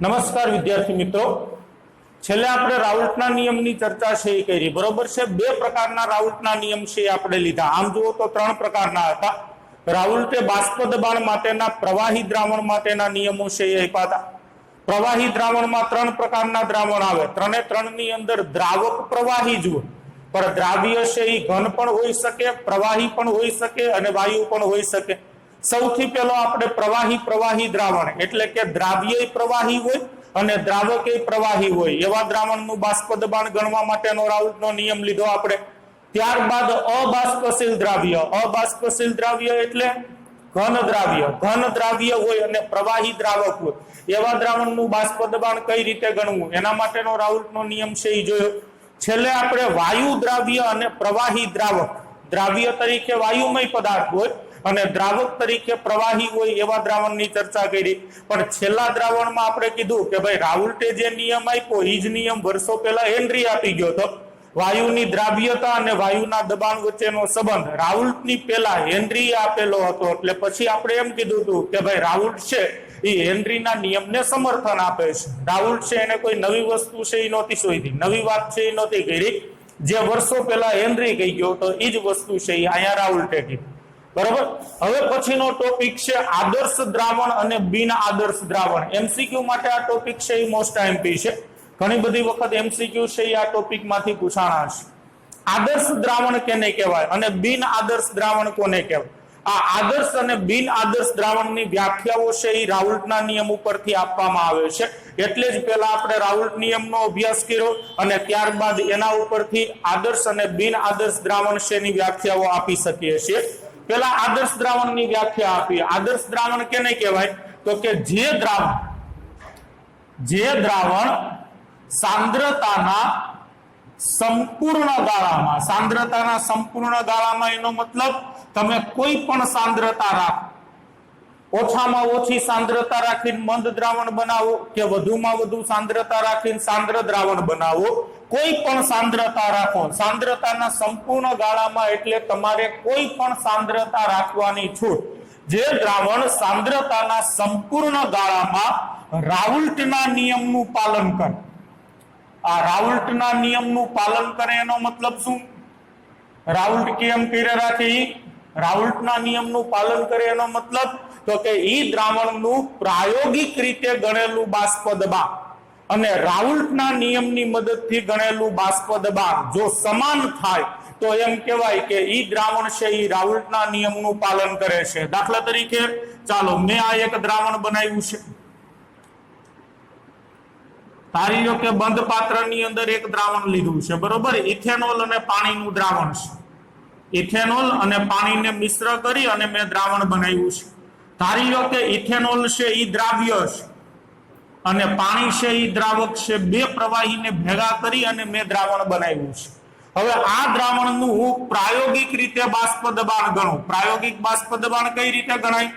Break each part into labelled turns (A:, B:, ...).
A: નમસ્કાર વિદ્યાર્થી મિત્રો, છેલ્લે આપણે રાઉલ્ટના નિયમની ચર્ચા છે એ કરી, બરોબર છે। બે પ્રકારના રાઉલ્ટના નિયમ છે આપણે લીધા। આમ જુઓ તો ત્રણ પ્રકારના હતા। રાઉલ્ટે બાષ્પ દબાણ માટેના પ્રવાહી દ્રાવણ માટેના નિયમો છે એ આપ્યા હતા। પ્રવાહી દ્રાવણમાં ત્રણ પ્રકારના દ્રાવણ આવે, ત્રણે ત્રણની અંદર દ્રાવક પ્રવાહી જુઓ, પણ દ્રાવ્ય છે એ ઘન પણ હોઈ શકે, પ્રવાહી પણ હોઈ શકે અને વાયુ પણ હોઈ શકે। સૌથી પહેલો આપણે પ્રવાહી દ્રાવણ એટલે કે દ્રાવ્ય પ્રવાહી હોય અને દ્રાવક પ્રવાહી હોય એવા દ્રાવણનું બાષ્પ દબાણ ગણવા માટેનો રાઉલ્ટનો નિયમ લીધો આપણે। ત્યારબાદ અબાષ્પશીલ દ્રાવ્ય એટલે ઘન દ્રાવ્ય હોય અને પ્રવાહી દ્રાવક હોય એવા દ્રાવણનું બાષ્પ દબાણ કઈ રીતે ગણવું એના માટેનો રાઉલ્ટનો નિયમ છે એ જોયો। છેલ્લે આપણે વાયુ દ્રાવ્ય અને પ્રવાહી દ્રાવ્ય તરીકે વાયુમય પદાર્થ હોય અને દ્રાવક તરીકે પ્રવાહી હોય એવા દ્રાવણની ચર્ચા કરી। પણ છેલ્લા દ્રાવણમાં આપણે કીધું કે ભાઈ રાઉલ્ટે જે નિયમ આપ્યો એ જ નિયમ વર્ષો પહેલા હેનરી આપી ગયો હતો। વાયુની દ્રાવ્યતા અને વાયુના દબાણ વચ્ચેનો સંબંધ રાઉલ્ટની પહેલા હેનરીએ આપેલો હતો, એટલે પછી આપણે એમ કીધું હતું કે ભાઈ રાઉલ્ટ છે એ હેનરીના નિયમને સમર્થન આપે છે। રાઉલ્ટ છે એને કોઈ નવી વસ્તુ છે એ નહોતી શોધી, નવી વાત છે એ નહોતી કરી, જે વર્ષો પહેલા હેનરી કહી ગયો તો એ જ વસ્તુ છે એ અહીંયા રાઉલ્ટે કીધું, બરોબર। હવે પછીનો ટોપિક છે આદર્શ દ્રાવણ અને બિન આદર્શ દ્રાવણ। એમસીક્યુ માટે આ ટોપિક છે એ મોસ્ટ આઈએમપી છે, ઘણી બધી વખત એમસીક્યુ છે એ આ ટોપિક માંથી પૂછાણા છે। આદર્શ દ્રાવણ કેને કહેવાય અને બિન આદર્શ દ્રાવણ કોને કહેવાય? આ આદર્શ અને બિન આદર્શ દ્રાવણની વ્યાખ્યાઓ છે એ રાઉલ્ટના નિયમ ઉપરથી આપવામાં આવે છે, એટલે જ પહેલા આપણે રાઉલ્ટ નિયમનો અભ્યાસ કર્યો અને ત્યારબાદ એના ઉપરથી આદર્શ અને બિન આદર્શ દ્રાવણ છે એની વ્યાખ્યાઓ આપી શકીએ છીએ। પેલા આદર્શ દ્રાવણની વ્યાખ્યા આપી। આદર્શ દ્રાવણ કેને કહેવાય? તો કે જે દ્રાવણ સાંદ્રતાના સંપૂર્ણ ગાળામાં એનો મતલબ તમે કોઈ પણ સાંદ્રતા રાખો, ઓછામાં ઓછી સાંદ્રતા રાખીને મંદ દ્રાવણ બનાવો કે વધુમાં વધુ સાંદ્રતા રાખીને સાંદ્ર દ્રાવણ બનાવો, કોઈ પણ સાંદ્રતા રાખો, સાંદ્રતાના સંપૂર્ણ ગાળામાં એટલે તમારે કોઈ પણ સાંદ્રતા રાખવાની છૂટ। જે દ્રાવણ સાંદ્રતાના સંપૂર્ણ ગાળામાં રાઉલ્ટના નિયમનું પાલન કરે, આ રાઉલ્ટના નિયમનું પાલન કરે એનો મતલબ શું? રાઉલ્ટ કેમ કરે રાખી? રાઉલ્ટના નિયમનું પાલન કરે એનો મતલબ તો કે ઈ દ્રાવણનું પ્રાયોગિક રીતે ગણેલું બાષ્પ દબાણ અને રાઉલ્ટના નિયમની મદદથી ગણેલું બાષ્પ દબાણ જો સમાન થાય તો એમ કહેવાય કે ઈ દ્રાવણ છે ઈ રાઉલ્ટના નિયમનું પાલન કરે છે। દાખલા તરીકે ચાલો મેં આ એક દ્રાવણ બનાવ્યું છે, ધારી લો કે બંધ પાત્રની અંદર એક દ્રાવણ લીધું છે, બરોબર। ઇથેનોલ અને પાણીનું દ્રાવણ છે, ઇથેનોલ અને પાણીને મિશ્ર કરી અને મેં દ્રાવણ બનાવ્યું છે। ધારી લો કે ઇથેનોલ છે ઈ દ્રાવ્ય છે અને પાણી છે ઈ દ્રાવક છે, બે પ્રવાહીને ભેગા કરી અને મેં દ્રાવણ બનાવ્યું છે। હવે આ દ્રાવણનું હું પ્રાયોગિક રીતે બાષ્પ દબાણ ગણું। પ્રાયોગિક બાષ્પ દબાણ કઈ રીતે ગણાય?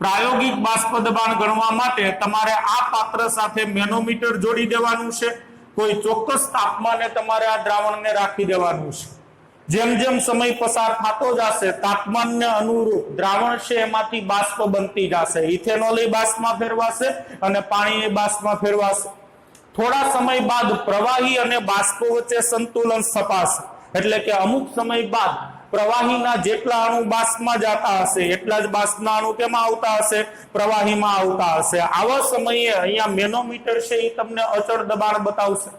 A: પ્રાયોગિક બાષ્પ દબાણ ગણવા માટે તમારે આ પાત્ર સાથે મેનોમીટર જોડી દેવાનું છે, કોઈ ચોક્કસ તાપમાને તમારે આ દ્રાવણને રાખી દેવાનું છે। જેમ જેમ સમય પસાર થતો જશે તાપમાનને અનુરૂપ દ્રાવણ છે એમાંથી બાષ્પ બનતી જશે, ઇથેનોલ એ બાષ્પમાં ફેરવાશે અને પાણી એ બાષ્પમાં ફેરવાશે। થોડા સમય બાદ પ્રવાહી અને બાષ્પ વચ્ચે સંતુલન સ્થપાશે, એટલે કે અમુક સમય બાદ પ્રવાહીના જેટલા અણુ બાષ્પમાં જતા હશે એટલા જ બાષ્પના અણુ કેમાં આવતા હશે? પ્રવાહીમાં આવતા હશે। આવા સમયે અહીંયા મેનોમીટર છે એ તમને અચળ દબાણ બતાવશે,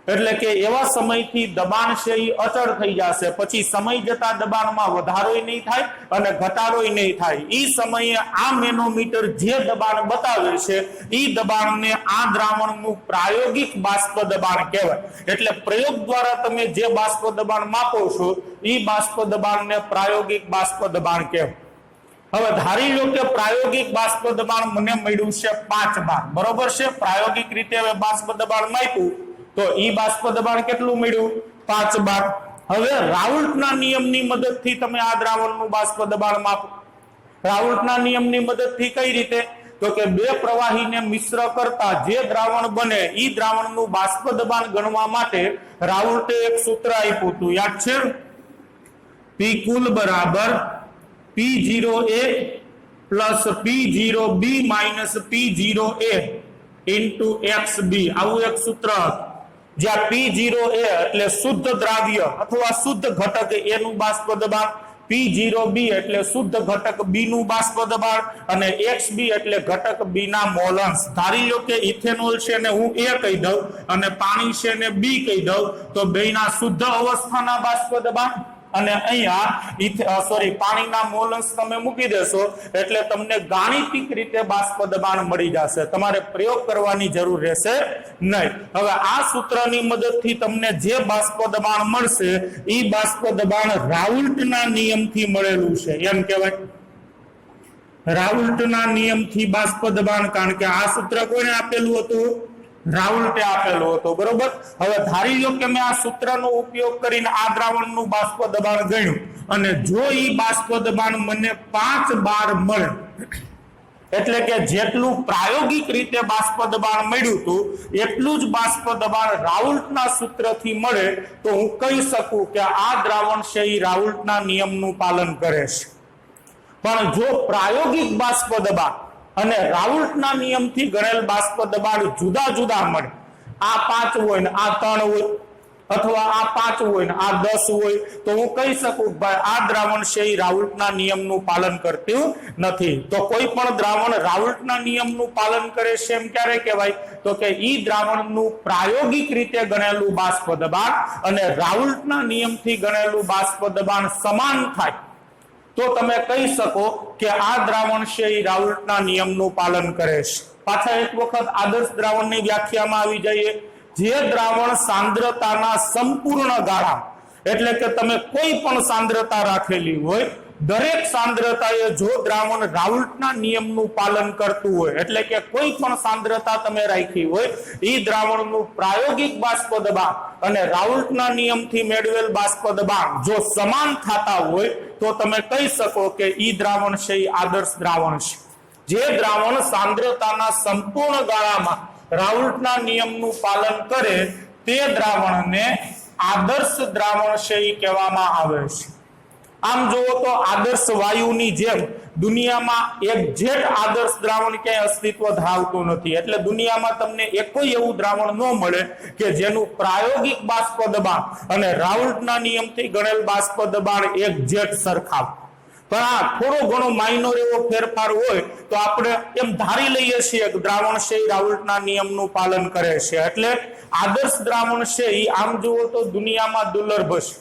A: એટલે કે એવા સમયથી દબાણ છે એ અચળ થઈ જશે, પછી સમય જતા દબાણમાં વધારોય નહીં થાય અને ઘટાડોય નહીં થાય। એ સમયે આ મેનોમીટર જે દબાણ બતાવે છે એ દબાણને આ દ્રાવણનું પ્રાયોગિક બાષ્પ દબાણ કહેવાય। એટલે પ્રયોગ દ્વારા તમે જે બાષ્પ દબાણ માપો છો એ બાષ્પ દબાણને પ્રાયોગિક બાષ્પ દબાણ કહેવાય। હવે ધારી લો કે પ્રાયોગિક બાષ્પ દબાણ મને મળ્યું છે 5 બાર, બરોબર છે। પ્રાયોગિક રીતે હવે બાષ્પ દબાણ માપ્યું તો ઈ બાષ્પ દબાણ કેટલું મળ્યું? 5 બાર। હવે રાઉલ્ટના નિયમની મદદથી તમે આ દ્રાવણનું બાષ્પ દબાણ માપો। રાઉલ્ટના નિયમની મદદથી કઈ રીતે? તો કે બે પ્રવાહીને મિશ્ર કરતા જે દ્રાવણ બને ઈ દ્રાવણનું બાષ્પ દબાણ ગણવા માટે રાઉલ્ટે એક સૂત્ર આપ્યું હતું, યાદ છે? પી કુલ બરાબર P0A plus P0B minus P0A into XB આવું એક સૂત્ર જ્યાં P0A એટલે શુદ્ધ દ્રાવ્ય અથવા શુદ્ધ ઘટક A નું બાષ્પ દબાણ, P0B એટલે શુદ્ધ ઘટક B નું બાષ્પ દબાણ અને XB એટલે ઘટક B ના મોલ અંશ. ધારી લો કે ઇથેનોલ છે ને હું A કહી દઉં અને પાણી છે ને B કહી દઉં તો બેયના શુદ્ધ અવસ્થાના બાષ્પ દબાણ અને અહીંયા પાણીના મોલ અંશ તમે મૂકી દેશો એટલે તમને ગાણિતિક રીતે બાષ્પ દબાણ મળી જશે, તમારે પ્રયોગ કરવાની જરૂર રહેશે નહીં. હવે આ સૂત્રની મદદથી તમને જે બાષ્પ દબાણ મળશે એ બાષ્પ દબાણ રાઉલ્ટના નિયમથી મળેલું છે. એમ કહેવાય રાઉલ્ટના નિયમથી બાષ્પ દબાણ, કારણ કે આ સૂત્ર કોને આપેલું હતું? રાઉલ્ટે આપેલો હતો. બરોબર. હવે ધારી લો કે મેં આ સૂત્રનો ઉપયોગ કરીને આ દ્રાવણનું બાષ્પ દબાણ ગણ્યું અને જો ઈ બાષ્પ દબાણ મને 5 બાર મળે એટલે કે જેટલું પ્રાયોગિક રીતે બાષ્પ દબાણ મળ્યું હતું એટલું જ બાષ્પ દબાણ રાઉલ્ટના સૂત્રથી મળે તો હું કહી શકું કે આ દ્રાવણ છે એ રાઉલ્ટના નિયમનું પાલન કરે છે. પણ જો પ્રાયોગિક બાષ્પ દબાણ અને રાઉલ્ટના નિયમથી ગણેલ બાષ્પ દબાણ જુદા જુદા મળે, આ 5 હોય ને આ 3 હોય અથવા આ 5 હોય ને આ 10 હોય તો હું કહી શકું ભાઈ આ દ્રાવણ છે એ રાઉલ્ટના નિયમનું પાલન કરતું નથી. તો કોઈ પણ દ્રાવણ રાઉલ્ટના નિયમનું પાલન કરે છે એમ ક્યારે કહેવાય? તો કે ઈ દ્રાવણનું પ્રાયોગિક રીતે ગણેલું બાષ્પ દબાણ અને રાઉલ્ટના નિયમથી ગણેલું બાષ્પ દબાણ સમાન થાય તો તમે કહી શકો કે આ દ્રાવણ છે એ રાઉલ્ટના નિયમનું પાલન કરે છે. પાછા એક વખત આદર્શ દ્રાવણની વ્યાખ્યામાં આવી જઈએ. જે દ્રાવણ સાંદ્રતાના સંપૂર્ણ ગાળા એટલે કે તમે કોઈ પણ સાંદ્રતા રાખેલી હોય દરેક સાંદ્રતાએ જો દ્રાવણ રાઉલ્ટના નિયમનું પાલન કરતું હોય એટલે કે કોઈ પણ સાંદ્રતા તમે રાખી હોય એ દ્રાવણનું પ્રાયોગિક બાષ્પ દબાણ અને રાઉલ્ટના નિયમથી મેળવેલ બાષ્પ દબાણ જો સમાન થતા હોય તો તમે કહી શકો કે ઈ દ્રાવણ છે એ આદર્શ દ્રાવણ છે. જે દ્રાવણ સાંદ્રતાના સંપૂર્ણ ગાળામાં રાઉલ્ટના નિયમનું પાલન કરે તે દ્રાવણને આદર્શ દ્રાવણ છે એ કહેવામાં આવે છે. આમ જોવો તો આદર્શ વાયુની જેમ દુનિયામાં એક્ઝેક્ટ આદર્શ દ્રાવણ ક્યાંય અસ્તિત્વ ધરાવતું નથી. એટલે દુનિયામાં તમને એકોય એવું દ્રાવણ ન મળે કે જેનું પ્રાયોગિક બાષ્પ દબાણ અને રાઉલ્ટના નિયમથી ગણેલ બાષ્પ દબાણ એક્ઝેક્ટ સરખાવ. પણ આ થોડો ઘણો માઇનોર એવો ફેરફાર હોય તો આપણે એમ ધારી લઈએ છીએ કે દ્રાવણ છે એ રાઉલ્ટના નિયમનું પાલન કરે છે. એટલે આદર્શ દ્રાવણ છે એ આમ જુઓ તો દુનિયામાં દુર્લભ છે.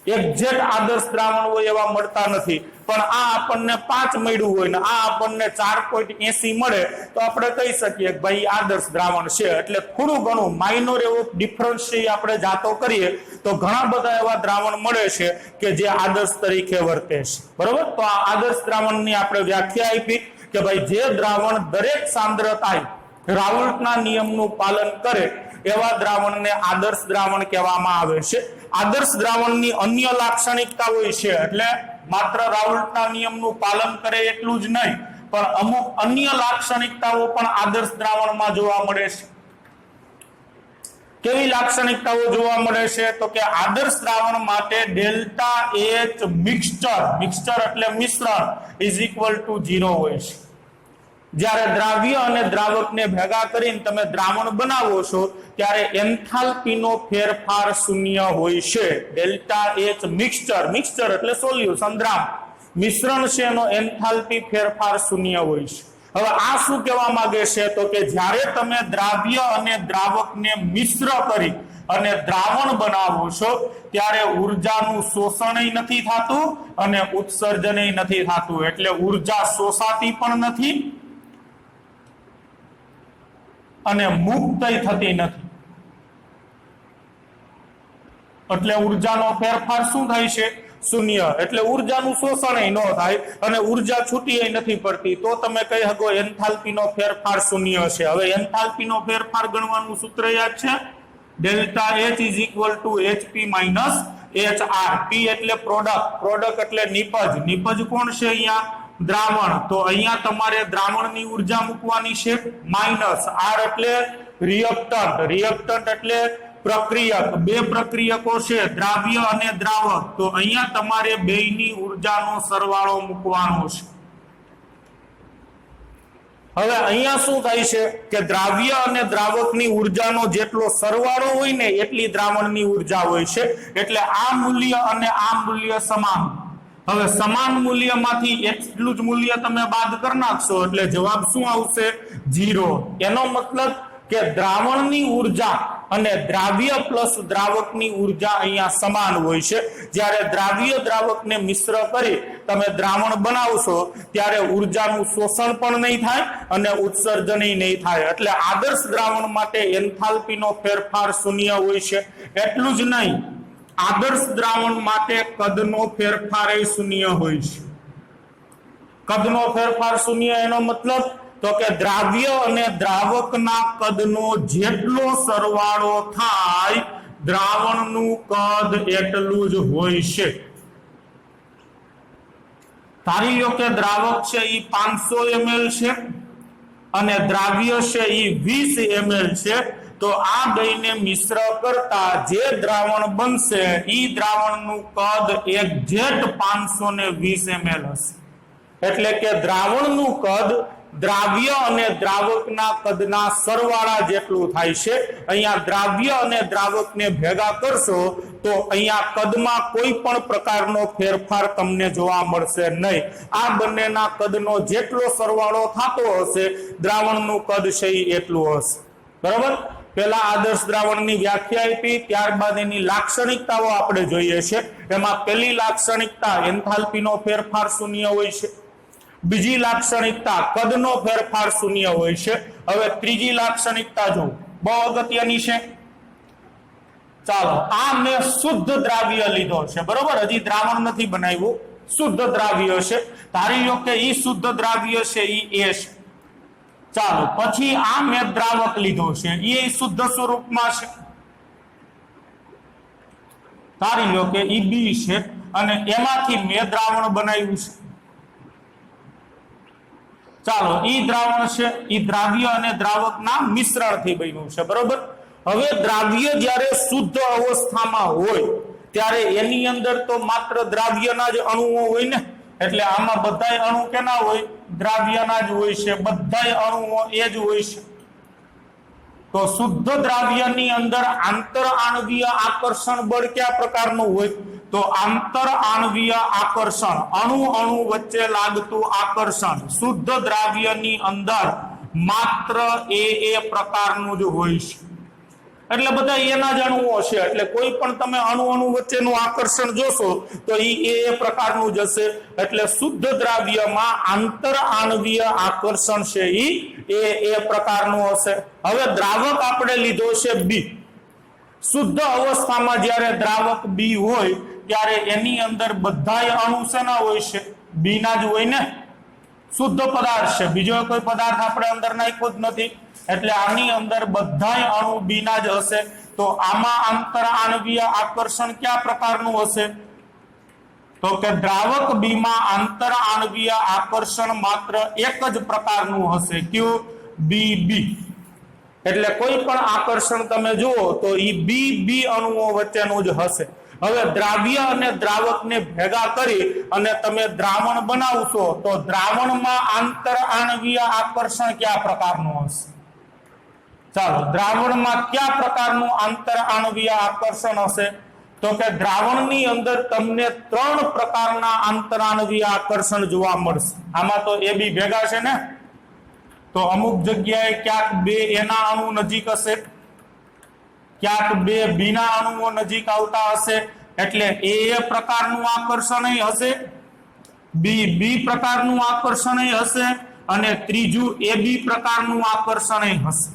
A: એક્ઝેક્ટ આદર્શ દ્રાવણ હોય એવા મળતા નથી. પણ આ આપણને 5 મળ્યું હોય ને આ આપણને 4.80 મળે તો આપણે કહી શકીએ કે ભાઈ આદર્શ દ્રાવણ છે. એટલે થોડું ઘણું માઇનોર એવો ડિફરન્સ છે આપણે જાતો કરીએ તો ઘણા બધા એવા દ્રાવણ મળે છે કે જે આદર્શ તરીકે વર્તે છે. બરોબર. તો આ આદર્શ દ્રાવણની આપણે વ્યાખ્યા આપી કે ભાઈ જે દ્રાવણ દરેક સાંદ્રતાએ રાઉલ્ટના નિયમનું પાલન કરે એવા દ્રાવણને આદર્શ દ્રાવણ કહેવામાં આવે છે. આદર્શ દ્રાવણની અન્ય લાક્ષણિકતાઓ છે એટલે માત્ર રાઉલ્ટના નિયમનું પાલન કરે એટલું જ નહીં પણ અમુક અન્ય લાક્ષણિકતાઓ પણ આદર્શ દ્રાવણમાં જોવા મળે છે. કેવી લાક્ષણિકતાઓ જોવા મળે છે? તો કે આદર્શ દ્રાવણ માટે ડેલ્ટા H મિક્સચર એટલે મિશ્રણ = 0 હોય છે. જ્યારે દ્રાવ્ય અને દ્રાવકને ભેગા કરીને તમે દ્રાવણ બનાવો છો ત્યારે એન્થાલ્પીનો ફેરફાર શૂન્ય હોય છે. ડેલ્ટા H મિક્સચર એટલે સોલ્યુશન દ્રાવણ, મિશ્રણ છે એનો એન્થાલ્પી ફેરફાર શૂન્ય હોય છે. હવે આ શું કહેવા માંગે છે? તો કે જ્યારે તમે દ્રાવ્ય અને દ્રાવકને મિશ્ર કરી અને દ્રાવણ બનાવો છો ત્યારે ઉર્જાનું શોષણ નથી થતું અને ઉત્સર્જન નથી થતું. એટલે ઉર્જા શોષાતી પણ નથી અને મુક્ત થતી નથી. એટલે ઉર્જાનો ફેરફાર શું થાય છે? શૂન્ય. એટલે ઉર્જાનું શોષણ ન થાય અને ઉર્જા છૂટી નથી પડતી તો તમે કહી શકો એન્થાલ્પીનો ફેરફાર શૂન્ય છે. હવે એન્થાલ્પીનો ફેરફાર ગણવાનું સૂત્ર યાદ છે? Delta H = HP - HR. P એટલે પ્રોડક્ટ એટલે નિપજ કોણ છે અહીંયા? દ્રાવણ. તો અહીંયા તમારે દ્રાવણની ઉર્જા મૂકવાની છે માઇનસ. R એટલે રિએક્ટન્ટ એટલે પ્રક્રિયક. બે પ્રક્રિયકો છે દ્રાવ્ય અને દ્રાવક. તો અહીંયા તમારે બેયની ઉર્જાનો સરવાળો મૂકવાનો છે. હવે અહીંયા શું થાય છે કે દ્રાવ્ય અને દ્રાવકની ઉર્જાનો જેટલો સરવાળો હોય ને એટલી દ્રાવણની ઉર્જા હોય છે, એટલે આ મૂલ્ય અને આ મૂલ્ય સમાન. હવે સમાન મૂલ્યમાંથી એટલું જ મૂલ્ય તમે બાદ કરી નાખશો એટલે જવાબ શું આવશે? 0. એનો મતલબ કે દ્રાવણની ઉર્જા અને દ્રાવ્ય પ્લસ દ્રાવકની ઉર્જા અહીંયા સમાન હોય છે. જ્યારે દ્રાવ્ય દ્રાવકને મિશ્ર કરી તમે દ્રાવણ બનાવશો ત્યારે ઉર્જાનું શોષણ પણ નહીં થાય અને ઉત્સર્જન નહીં થાય. એટલે આદર્શ દ્રાવણ માટે એન્થાલ્પીનો ફેરફાર શૂન્ય હોય છે. એટલું જ નહીં, આદર્શ દ્રાવણ માટે કદનો ફેરફાર એ શૂન્ય હોય છે. કદનો ફેરફાર શૂન્ય એનો મતલબ તો કે દ્રાવ્ય અને દ્રાવકના કદનો જેટલો સરવાળો થાય દ્રાવણનું કદ એટલું જ હોય છે. ધારી લો કે દ્રાવક છે એ 500 ml છે અને દ્રાવ્ય છે એ 20 ml છે, તો આ બેને મિશ્ર કરતા જે દ્રાવણ બનશે એ દ્રાવણનું કદ એક્ઝેક્ટ 520 ml હશે. એટલે કે દ્રાવણનું કદ દ્રાવ્ય અને દ્રાવકના કદના સરવાળા જેટલું થાય છે. અહીંયા દ્રાવ્ય અને દ્રાવકને ભેગા કરશો તો અહીંયા કદમાં કોઈ પણ પ્રકારનો ફેરફાર તમને જોવા મળશે નહીં. આ બંનેના કદનો જેટલો સરવાળો થતો હશે દ્રાવણનું કદ છે એટલું હશે. બરાબર? પહેલા આદર્શ દ્રાવણની વ્યાખ્યા આપી, ત્યારબાદ એની લાક્ષણિકતાઓ આપણે જોઈએ છે. એમાં પહેલી લાક્ષણિકતા એન્થાલ્પીનો ફેરફાર શૂન્ય હોય છે. બીજી લાક્ષણિકતા કદનો ફેરફાર શૂન્ય હોય છે. હવે ત્રીજી લાક્ષણિકતા જો બહુ અગત્યની છે. ચાલો, આ મેં શુદ્ધ દ્રાવ્ય લીધો છે, બરોબર? હજી દ્રાવણ નથી બનાવ્યું, શુદ્ધ દ્રાવ્ય છે. ધારી લો કે ઈ શુદ્ધ દ્રાવ્ય છે ઈ A છે. ચાલો, પછી આ મેં દ્રાવક લીધો છે એ શુદ્ધ સ્વરૂપમાં છે. ધારી લો કે ઈ B છે અને એમાંથી મેં દ્રાવણ બનાવ્યું છે. ચાલો, ઈ દ્રાવણ છે ઈ દ્રાવ્ય અને દ્રાવકના મિશ્રણથી બન્યું છે, બરોબર? હવે દ્રાવ્ય જ્યારે શુદ્ધ અવસ્થામાં હોય ત્યારે એની અંદર તો માત્ર દ્રાવ્યના જ અણુઓ હોય ને, એટલે આમાં બધાય અણુ કેના હોય? દ્રાવ્યના જ હોય છે. બધાય અણુઓ એ જ હોય છે. તો શુદ્ધ દ્રાવ્યની અંદર આંતર આણવીય આકર્ષણ બળ કયા પ્રકારનું હોય? તો આંતર આણવીય આકર્ષણ, અણુ અણુ વચ્ચે લાગતું આકર્ષણ શુદ્ધ દ્રાવ્યની અંદર માત્ર એ પ્રકારનું જ હોય છે. એટલે બધા એના જ અણુઓ છે. એટલે કોઈ પણ તમે અણુ અણુ વચ્ચેનું આકર્ષણ જોશો તો એ પ્રકારનું જ હશે. એટલે શુદ્ધ દ્રાવ્યમાં આંતર આણવીય આકર્ષણ છે એ પ્રકારનું હશે. હવે દ્રાવક આપણે લીધો છે B. શુદ્ધ અવસ્થામાં જ્યારે દ્રાવક B હોય ત્યારે એની અંદર બધાય અણુ શેના હોય છે? B ના જ હોય ને. શુદ્ધ પદાર્થ છે, બીજો કોઈ પદાર્થ આપણે અંદર નાખ્યો જ નથી, એટલે આની અંદર બધાય અણુ B ના જ હશે. તો આમાં આંતર આણવીય આકર્ષણ કયા પ્રકારનું હશે? તો કે દ્રાવક B માં આંતર આણવીય આકર્ષણ માત્ર એક જ પ્રકારનું હશે. કયું? B. એટલે કોઈ પણ આકર્ષણ તમે જુઓ તો એ B અણુઓ વચ્ચેનું જ હશે. હવે દ્રાવ્ય અને દ્રાવકને ભેગા કરી અને તમે દ્રાવણ બનાવશો તો દ્રાવણમાં આંતર આણવીય આકર્ષણ કયા પ્રકારનું હશે? ચાલો, દ્રાવણમાં કયા પ્રકારનું આંતર આણવીય આકર્ષણ હશે? તો કે દ્રાવણની અંદર તમને 3 પ્રકારના આંતર આણવીય આકર્ષણ જોવા મળશે. આમાં તો A B ભેગા છે ને, તો અમુક જગ્યાએ ક્યાંક 2 એના અણુ નજીક હશે, ક્યાંક 2 B ના અણુઓ નજીક આવતા હશે. એટલે A પ્રકારનું આકર્ષણ હશે, B પ્રકારનું આકર્ષણ હશે અને ત્રીજું AB પ્રકારનું આકર્ષણ હશે.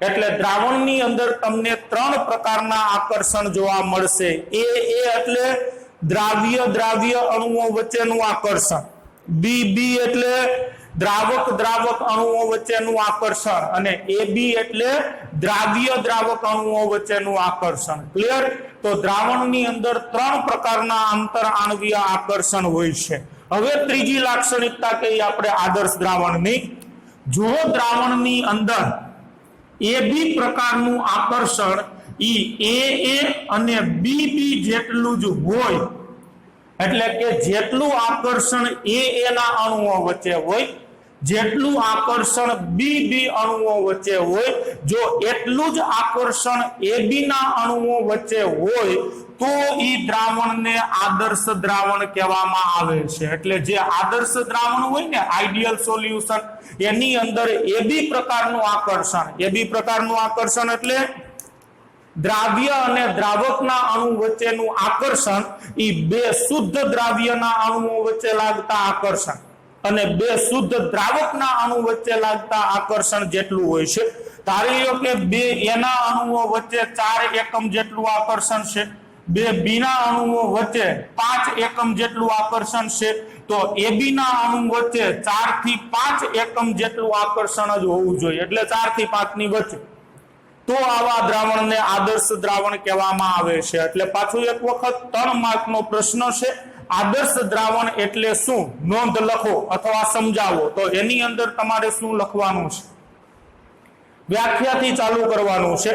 A: એટલે દ્રાવણની અંદર તમને 3 પ્રકારના આકર્ષણ જોવા મળશે. A એટલે દ્રાવ્ય અણુઓ વચ્ચેનું આકર્ષણ, B એટલે દ્રાવક અણુઓ વચ્ચેનું આકર્ષણ અને AB એટલે દ્રાવક અણુઓ વચ્ચેનું આકર્ષણ. ક્લિયર? તો દ્રાવણની અંદર 3 પ્રકારના આંતર આણવીય આકર્ષણ હોય છે. હવે ત્રીજી લાક્ષણિકતા કઈ આપણે આદર્શ દ્રાવણની. જો દ્રાવણની અંદર AB પ્રકારનું આકર્ષણ AA અને BB જેટલું જ હોય, એટલે કે જેટલું આકર્ષણ AA ના અણુઓ વચ્ચે હોય જેટલું આકર્ષણ બી અણુઓ વચ્ચે હોય, જો એટલું જ આકર્ષણ એબી ના અણુઓ વચ્ચે હોય તો ઈ દ્રાવણને આદર્શ દ્રાવણ કહેવામાં આવે છે. એટલે જે આદર્શ દ્રાવણ હોય ને, આઈડિયલ સોલ્યુશન, એની અંદર એબી પ્રકારનું આકર્ષણ એટલે દ્રાવ્ય અને દ્રાવકના અણુ વચ્ચેનું આકર્ષણ ઈ બે શુદ્ધ દ્રાવ્યના અણુઓ વચ્ચે લાગતા આકર્ષણ અને બે શુદ્ધ દ્રાવકના અણુ વચ્ચે લાગતા આકર્ષણ જેટલું હોય છે. ધારી લો કે બે એના અણુઓ વચ્ચે 4 એકમ જેટલું આકર્ષણ છે, બે બીના અણુઓ વચ્ચે 5 એકમ જેટલું આકર્ષણ છે, તો એબી ના અણુ વચ્ચે 4 થી 5 એકમ જેટલું આકર્ષણ જ હોવું જોઈએ, એટલે 4 થી 5 ની વચ્ચે. તો આવા દ્રાવણને આદર્શ દ્રાવણ કહેવામાં આવે છે. એટલે પાછું એક વખત 3 માર્કનો પ્રશ્ન છે, આદર્શ દ્રાવણ એટલે શું, નોંધ લખો અથવા સમજાવો. તો એની અંદર તમારે શું લખવાનું છે, વ્યાખ્યાથી ચાલુ કરવાનું છે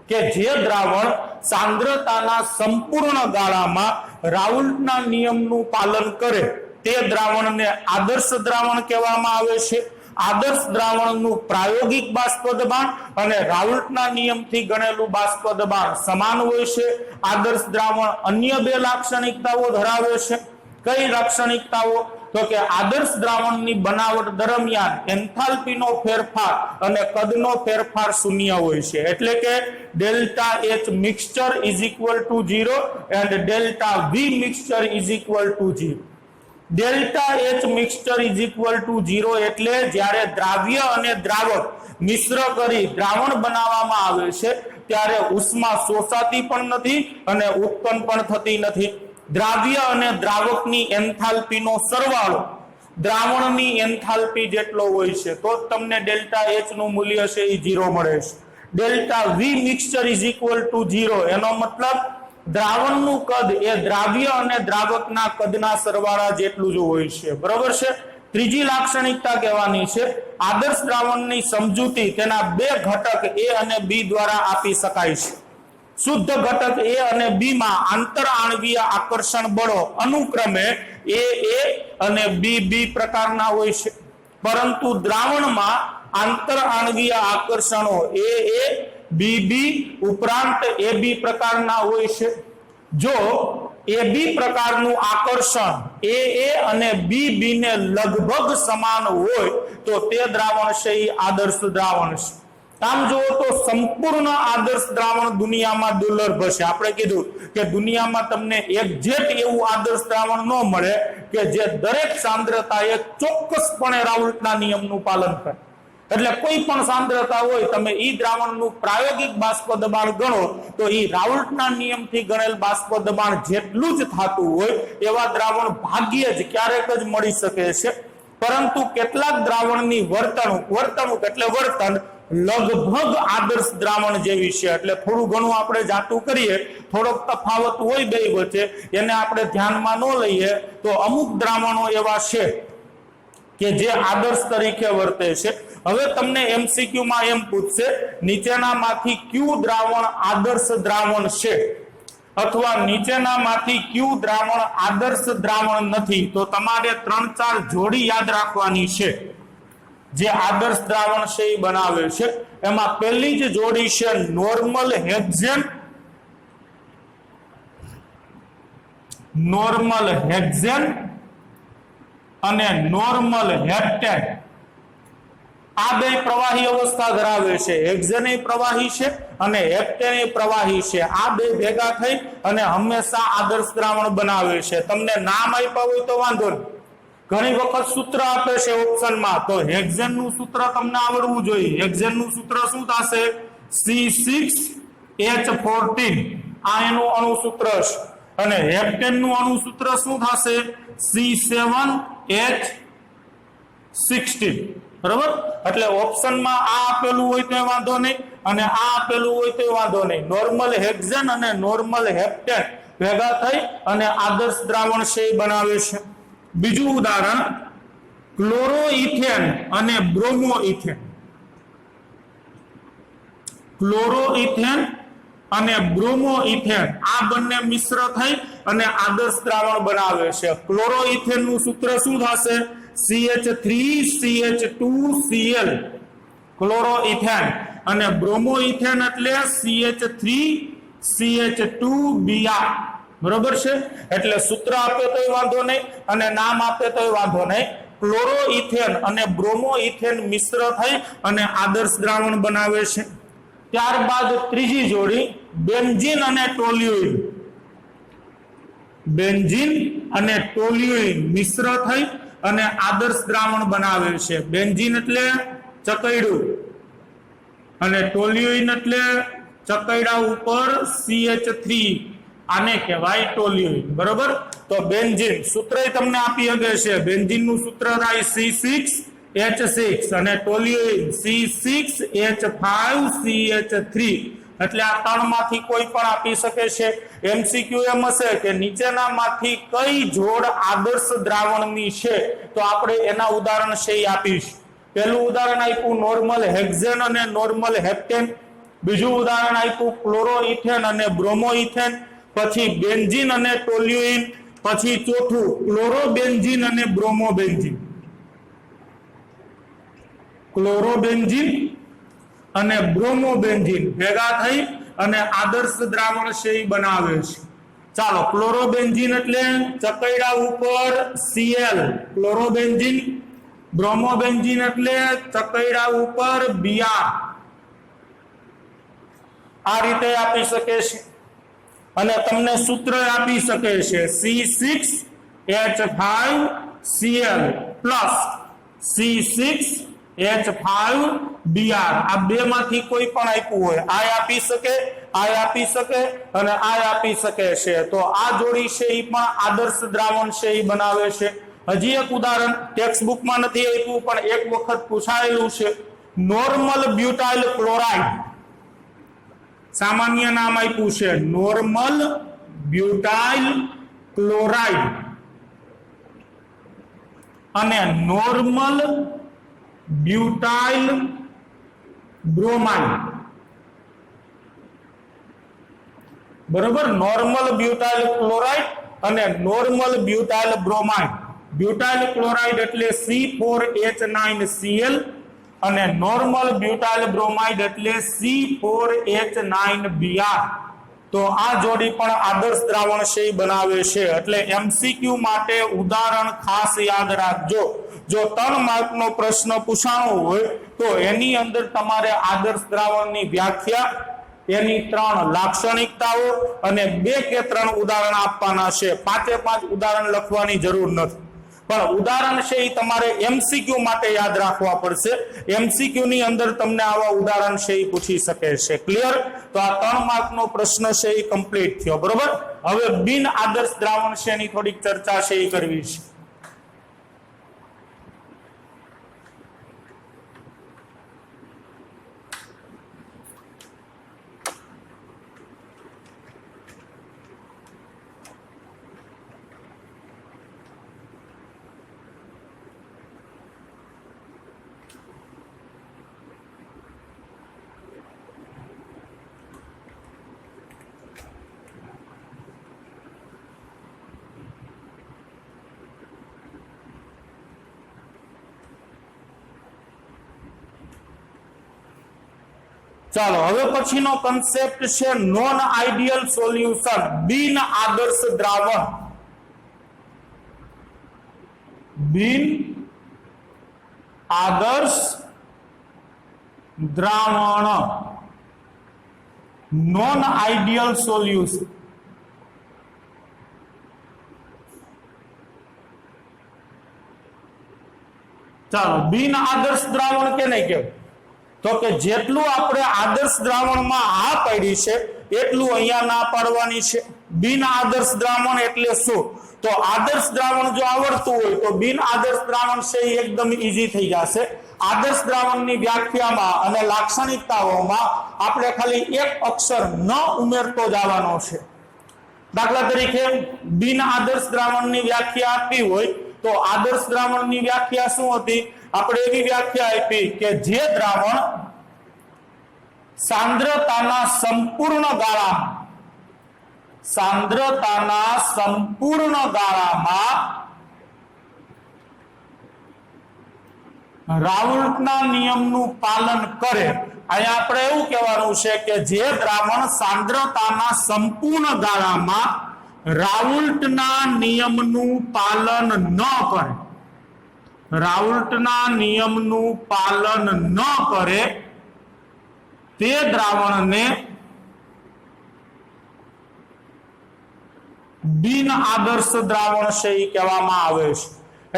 A: કે જે દ્રાવણ સાંદ્રતાના સંપૂર્ણ ગાળામાં રાઉલ્ટના નિયમનું પાલન કરે તે દ્રાવણને આદર્શ દ્રાવણ કહેવામાં આવે છે. આદર્શ દ્રાવણનું પ્રાયોગિક બાષ્પ દબાણ અને રાઉલ્ટના નિયમથી ગણેલું બાષ્પ દબાણ સમાન હોય છે. આદર્શ દ્રાવણ અન્ય 2 લાક્ષણિકતાઓ ધરાવે છે. કઈ લાક્ષણિકતાઓ? તો કે આદર્શ દ્રાવણની બનાવટ દરમિયાન એન્થાલ્પીનો ફેરફાર અને કદનો ફેરફાર શૂન્ય હોય છે. એટલે કે delta H mixture is equal to 0 and delta V mixture is equal to 0. Delta H mixture is equal to 0 એટલે જ્યારે દ્રાવ્ય અને દ્રાવક મિશ્ર કરી દ્રાવણ બનાવવામાં આવે છે ત્યારે ઉષ્મા શોષાતી પણ નથી અને ઉત્પન્ન પણ થતી નથી. દ્રાવ્ય અને દ્રાવકની એન્થાલ્પીનો સરવાળો દ્રાવણની એન્થાલ્પી જેટલો હોય છે તો તમને ડેલ્ટા H નું મૂલ્ય છે એ 0 મળે છે. Delta V mixture is equal to 0 એનો મતલબ દ્રાવણનું કદ એ દ્રાવ્ય અને દ્રાવકના કદના સરવાળા જેટલું જ હોય છે. બરોબર છે. ત્રીજી લાક્ષણિકતા કહેવાની છે આદર્શ દ્રાવણની સમજૂતી તેના 2 ઘટક A અને B દ્વારા આપી શકાય છે. શુદ્ધ ઘટક A અને B માં આંતર આણ્વીય આકર્ષણ બળો અનુક્રમે A અને B પ્રકારના હોય છે, પરંતુ દ્રાવણમાં આંતર આણ્વીય આકર્ષણો A B ઉપરાંત AB પ્રકારના હોય છે. જો AB પ્રકારનું આકર્ષણ A અને B ને લગભગ સમાન હોય તો તે દ્રાવણ છે એ આદર્શ દ્રાવણ છે. આમ જુઓ તો સંપૂર્ણ આદર્શ દ્રાવણ દુનિયામાં દુર્લભ છે. આપણે કીધું કે દુનિયામાં તમને એક્ઝેક્ટ એવું આદર્શ દ્રાવણ ન મળે કે જે દરેક સાંદ્રતાએ ચોક્કસપણે રાઉલ્ટના નિયમનું પાલન કરે. એટલે કોઈ પણ સાંદ્રતા હોય તમે ઈ દ્રાવણનું પ્રાયોગિક બાષ્પ દબાણ ગણો તો ઈ રાઉલ્ટના નિયમથી ગણેલ બાષ્પ દબાણ જેટલું જ થતું હોય એવા દ્રાવણ ભાગ્યે જ ક્યારેક જ મળી શકે છે. પરંતુ કેટલાક દ્રાવણની વર્તણૂક એટલે વર્તન લગભગ આદર્શ દ્રાવણ જેવી છે. એટલે થોડું ઘણું આપણે જાતું કરીએ, થોડોક તફાવત હોય બે વચ્ચે, એને આપણે ધ્યાનમાં ન લઈએ તો અમુક દ્રાવણો એવા છે કે જે આદર્શ તરીકે વર્તે છે. હવે તમને MCQ માં એમ પૂછશે નીચેનામાંથી કયું દ્રાવણ આદર્શ દ્રાવણ છે અથવા નીચેનામાંથી કયું દ્રાવણ આદર્શ દ્રાવણ નથી, તો તમારે 3-4 જોડી યાદ રાખવાની છે જે આદર્શ દ્રાવણ છે એ બનાવે છે. એમાં પહેલી જ જોડી છે નોર્મલ હેક્ઝેન અને નોર્મલ હેપ્ટેન. આ બે પ્રવાહી અવસ્થા ધરાવે છે. હેક્ઝેન પ્રવાહી છે અને હેપ્ટેન પ્રવાહી છે. આ બે ભેગા થઈ અને હંમેશા આદર્શ દ્રાવણ બનાવે છે. તમને નામ આપ્યા હોય તો વાંધો નહીં, ઘણી વખત સૂત્ર આપે છે ઓપ્શનમાં, તો હેક્ઝેન નું સૂત્ર તમને આવડવું જોઈએ. હેક્ઝેન નું સૂત્ર શું થશે? C6H14 આ એનું અણુસૂત્ર છે. અને હેપ્ટેન નું અણુસૂત્ર શું થશે? C7H16. બરાબર. એટલે ઓપ્શનમાં આ આપેલું હોય તો વાંધો નહીં અને આ આપેલું હોય તો વાંધો નહીં. નોર્મલ હેક્ઝેન અને નોર્મલ હેપ્ટેન ભેગા થઈ અને આદર્શ દ્રાવણ છે બનાવે છે. બીજું ઉદાહરણ ક્લોરોઇથેન અને બ્રોમોઇથેન. ક્લોરોઇથેન અને બ્રોમોઇથેન આ બંને મિશ્ર થઈ અને આદર્શ દ્રાવણ બનાવે છે. ક્લોરોઇથેન નું સૂત્ર શું થશે? CH3CH2Cl ક્લોરો ઇથેન અને બ્રોમો ઇથેન એટલે CH3CH2Br બરોબર છે એટલે સૂત્ર આપે તોય વાંધો નહીં અને નામ આપે તોય વાંધો નહીં ક્લોરો ઇથેન અને બ્રોમો ઇથેન મિશ્ર થઈ અને આદર્શ દ્રાવણ બનાવે છે ત્યારબાદ ત્રીજી જોડી બેન્ઝીન અને ટોલ્યુઇન બેન્ઝીન અને ટોલ્યુઇન મિશ્ર થઈ અને આદર્શ દ્રાવણ બનાવે છે બેન્ઝીન એટલે ચકૈડું અને ટોલ્યુઇન એટલે ચકૈડા ઉપર CH3 આને કહેવાય ટોલ્યુઇન બરોબર તો બેન્ઝીન સૂત્ર તમને આપી હગે છે બેન્ઝીન નું સૂત્ર થાય C6H6 અને ટોલ્યુઇન C6H5CH3 એટલે આ ત્રણમાંથી કોઈ પણ આપી શકે છે MCQ એમ હશે કે નીચેનામાંથી કઈ જોડ આદર્શ દ્રાવણની છે તો આપણે એના ઉદાહરણ છે આપીશું પહેલું ઉદાહરણ આપ્યું નોર્મલ હેક્ઝેન અને નોર્મલ હેપ્ટેન બીજું ઉદાહરણ આપ્યું ક્લોરો ઇથેન અને બ્રોમો ઇથેન પછી બેન્ઝીન અને ટોલ્યુઇન પછી ચોથું ક્લોરો બેન્ઝીન અને બ્રોમો બેન્ઝીન ક્લોરો બેન્ઝીન અને બ્રોમો બેન્ઝીન ભેગા થઈ અને આદર્શ દ્રાવણ છે બનાવે છે ચાલો ક્લોરો બેન્ઝીન એટલે ચકૈડા ઉપર Cl chloro benzene bromo benzene એટલે ચકૈડા ઉપર Br આ રીતે આપી શકે છે અને તમને સૂત્ર આપી શકે છે C6H5Cl પ્લસ C6H5Br આ બે માંથી કોઈ પણ આપ્યું હોય આ આપી શકે અને આ આપી શકે છે તો આ જોડી છે એ પણ આદર્શ દ્રાવણ છે એ બનાવે છે હજી એક ઉદાહરણ ટેક્સ્ટ બુકમાં નથી આપ્યું પણ એક વખત પૂછાયેલું છે નોર્મલ બ્યુટાઇલ ક્લોરાઇડ સામાન્ય નામ આપ્યું છે નોર્મલ બ્યુટાઇલ ક્લોરાઇડ અને નોર્મલ બ્યુટાઇલ બ્રોમાઇડ બરોબર નોર્મલ બ્યુટાઇલ ક્લોરાઇડ અને normal butyl bromide butyl chloride એટલે C4H9Cl અને નોર્મલ બ્યુટાઇલ બ્રોમાઇડ એટલે C4H9Br તો આ જોડી પણ આદર્શ દ્રાવણ છે બનાવે છે એટલે MCQ માટે ઉદાહરણ ખાસ યાદ રાખજો જો 3 માર્કનો પ્રશ્ન પૂછાણો હોય તો એની અંદર તમારે આદર્શ દ્રાવણની વ્યાખ્યા એની 3 લાક્ષણિકતાઓ અને 2 કે 3 ઉદાહરણ આપવાના છે 5 ઉદાહરણ લખવાની જરૂર નથી પણ ઉદાહરણ છે એ તમારે MCQ માટે યાદ રાખવા પડશે MCQ ની અંદર તમને આવા ઉદાહરણ છે એ પૂછી શકે છે ક્લિયર તો આ 3 માર્કનો પ્રશ્ન છે એ કમ્પ્લીટ થયો બરોબર હવે બિન આદર્શ દ્રાવણ છે એની થોડીક ચર્ચા છે એ કરવી છે ચાલો હવે પછીનો કન્સેપ્ટ છે નોન આઈડિયલ સોલ્યુશન બિન આદર્શ દ્રાવણ બિન આદર્શ દ્રાવણ નોન આઈડિયલ સોલ્યુશન ચાલો બિન આદર્શ દ્રાવણ કેને કહેવાય તો કે જેટલું આપણે આદર્શ દ્રાવણમાં આ પાડી છે એટલું અહીંયા ના પાડવાની છે બિન આદર્શ દ્રાવણ એટલે શું તો આદર્શ દ્રાવણ જો આવડતું હોય તો બિન આદર્શ દ્રાવણ છે એકદમ ઈઝી થઈ જશે આદર્શ દ્રાવણની વ્યાખ્યામાં અને લાક્ષણિકતાઓમાં આપણે ખાલી એક અક્ષર ન ઉમેરતો જવાનો છે દાખલા તરીકે બિન આદર્શ દ્રાવણની વ્યાખ્યા આપી હોય તો આદર્શ દ્રાવણની વ્યાખ્યા શું હતી આપણે એવી વ્યાખ્યા આપી કે જે દ્રાવણ સાંદ્રતાના સંપૂર્ણ ગાળામાં રાઉલ્ટના નિયમનું પાલન કરે, અહીંયા આપણે એવું કહેવાનું છે કે જે દ્રાવણ સાંદ્રતાના સંપૂર્ણ ગાળામાં રાઉલ્ટના નિયમનું પાલન ન કરે, રાઉલ્ટના નિયમનું પાલન ન કરે તે દ્રાવણને બિન આદર્શ દ્રાવણ છે એ કહેવામાં આવે છે।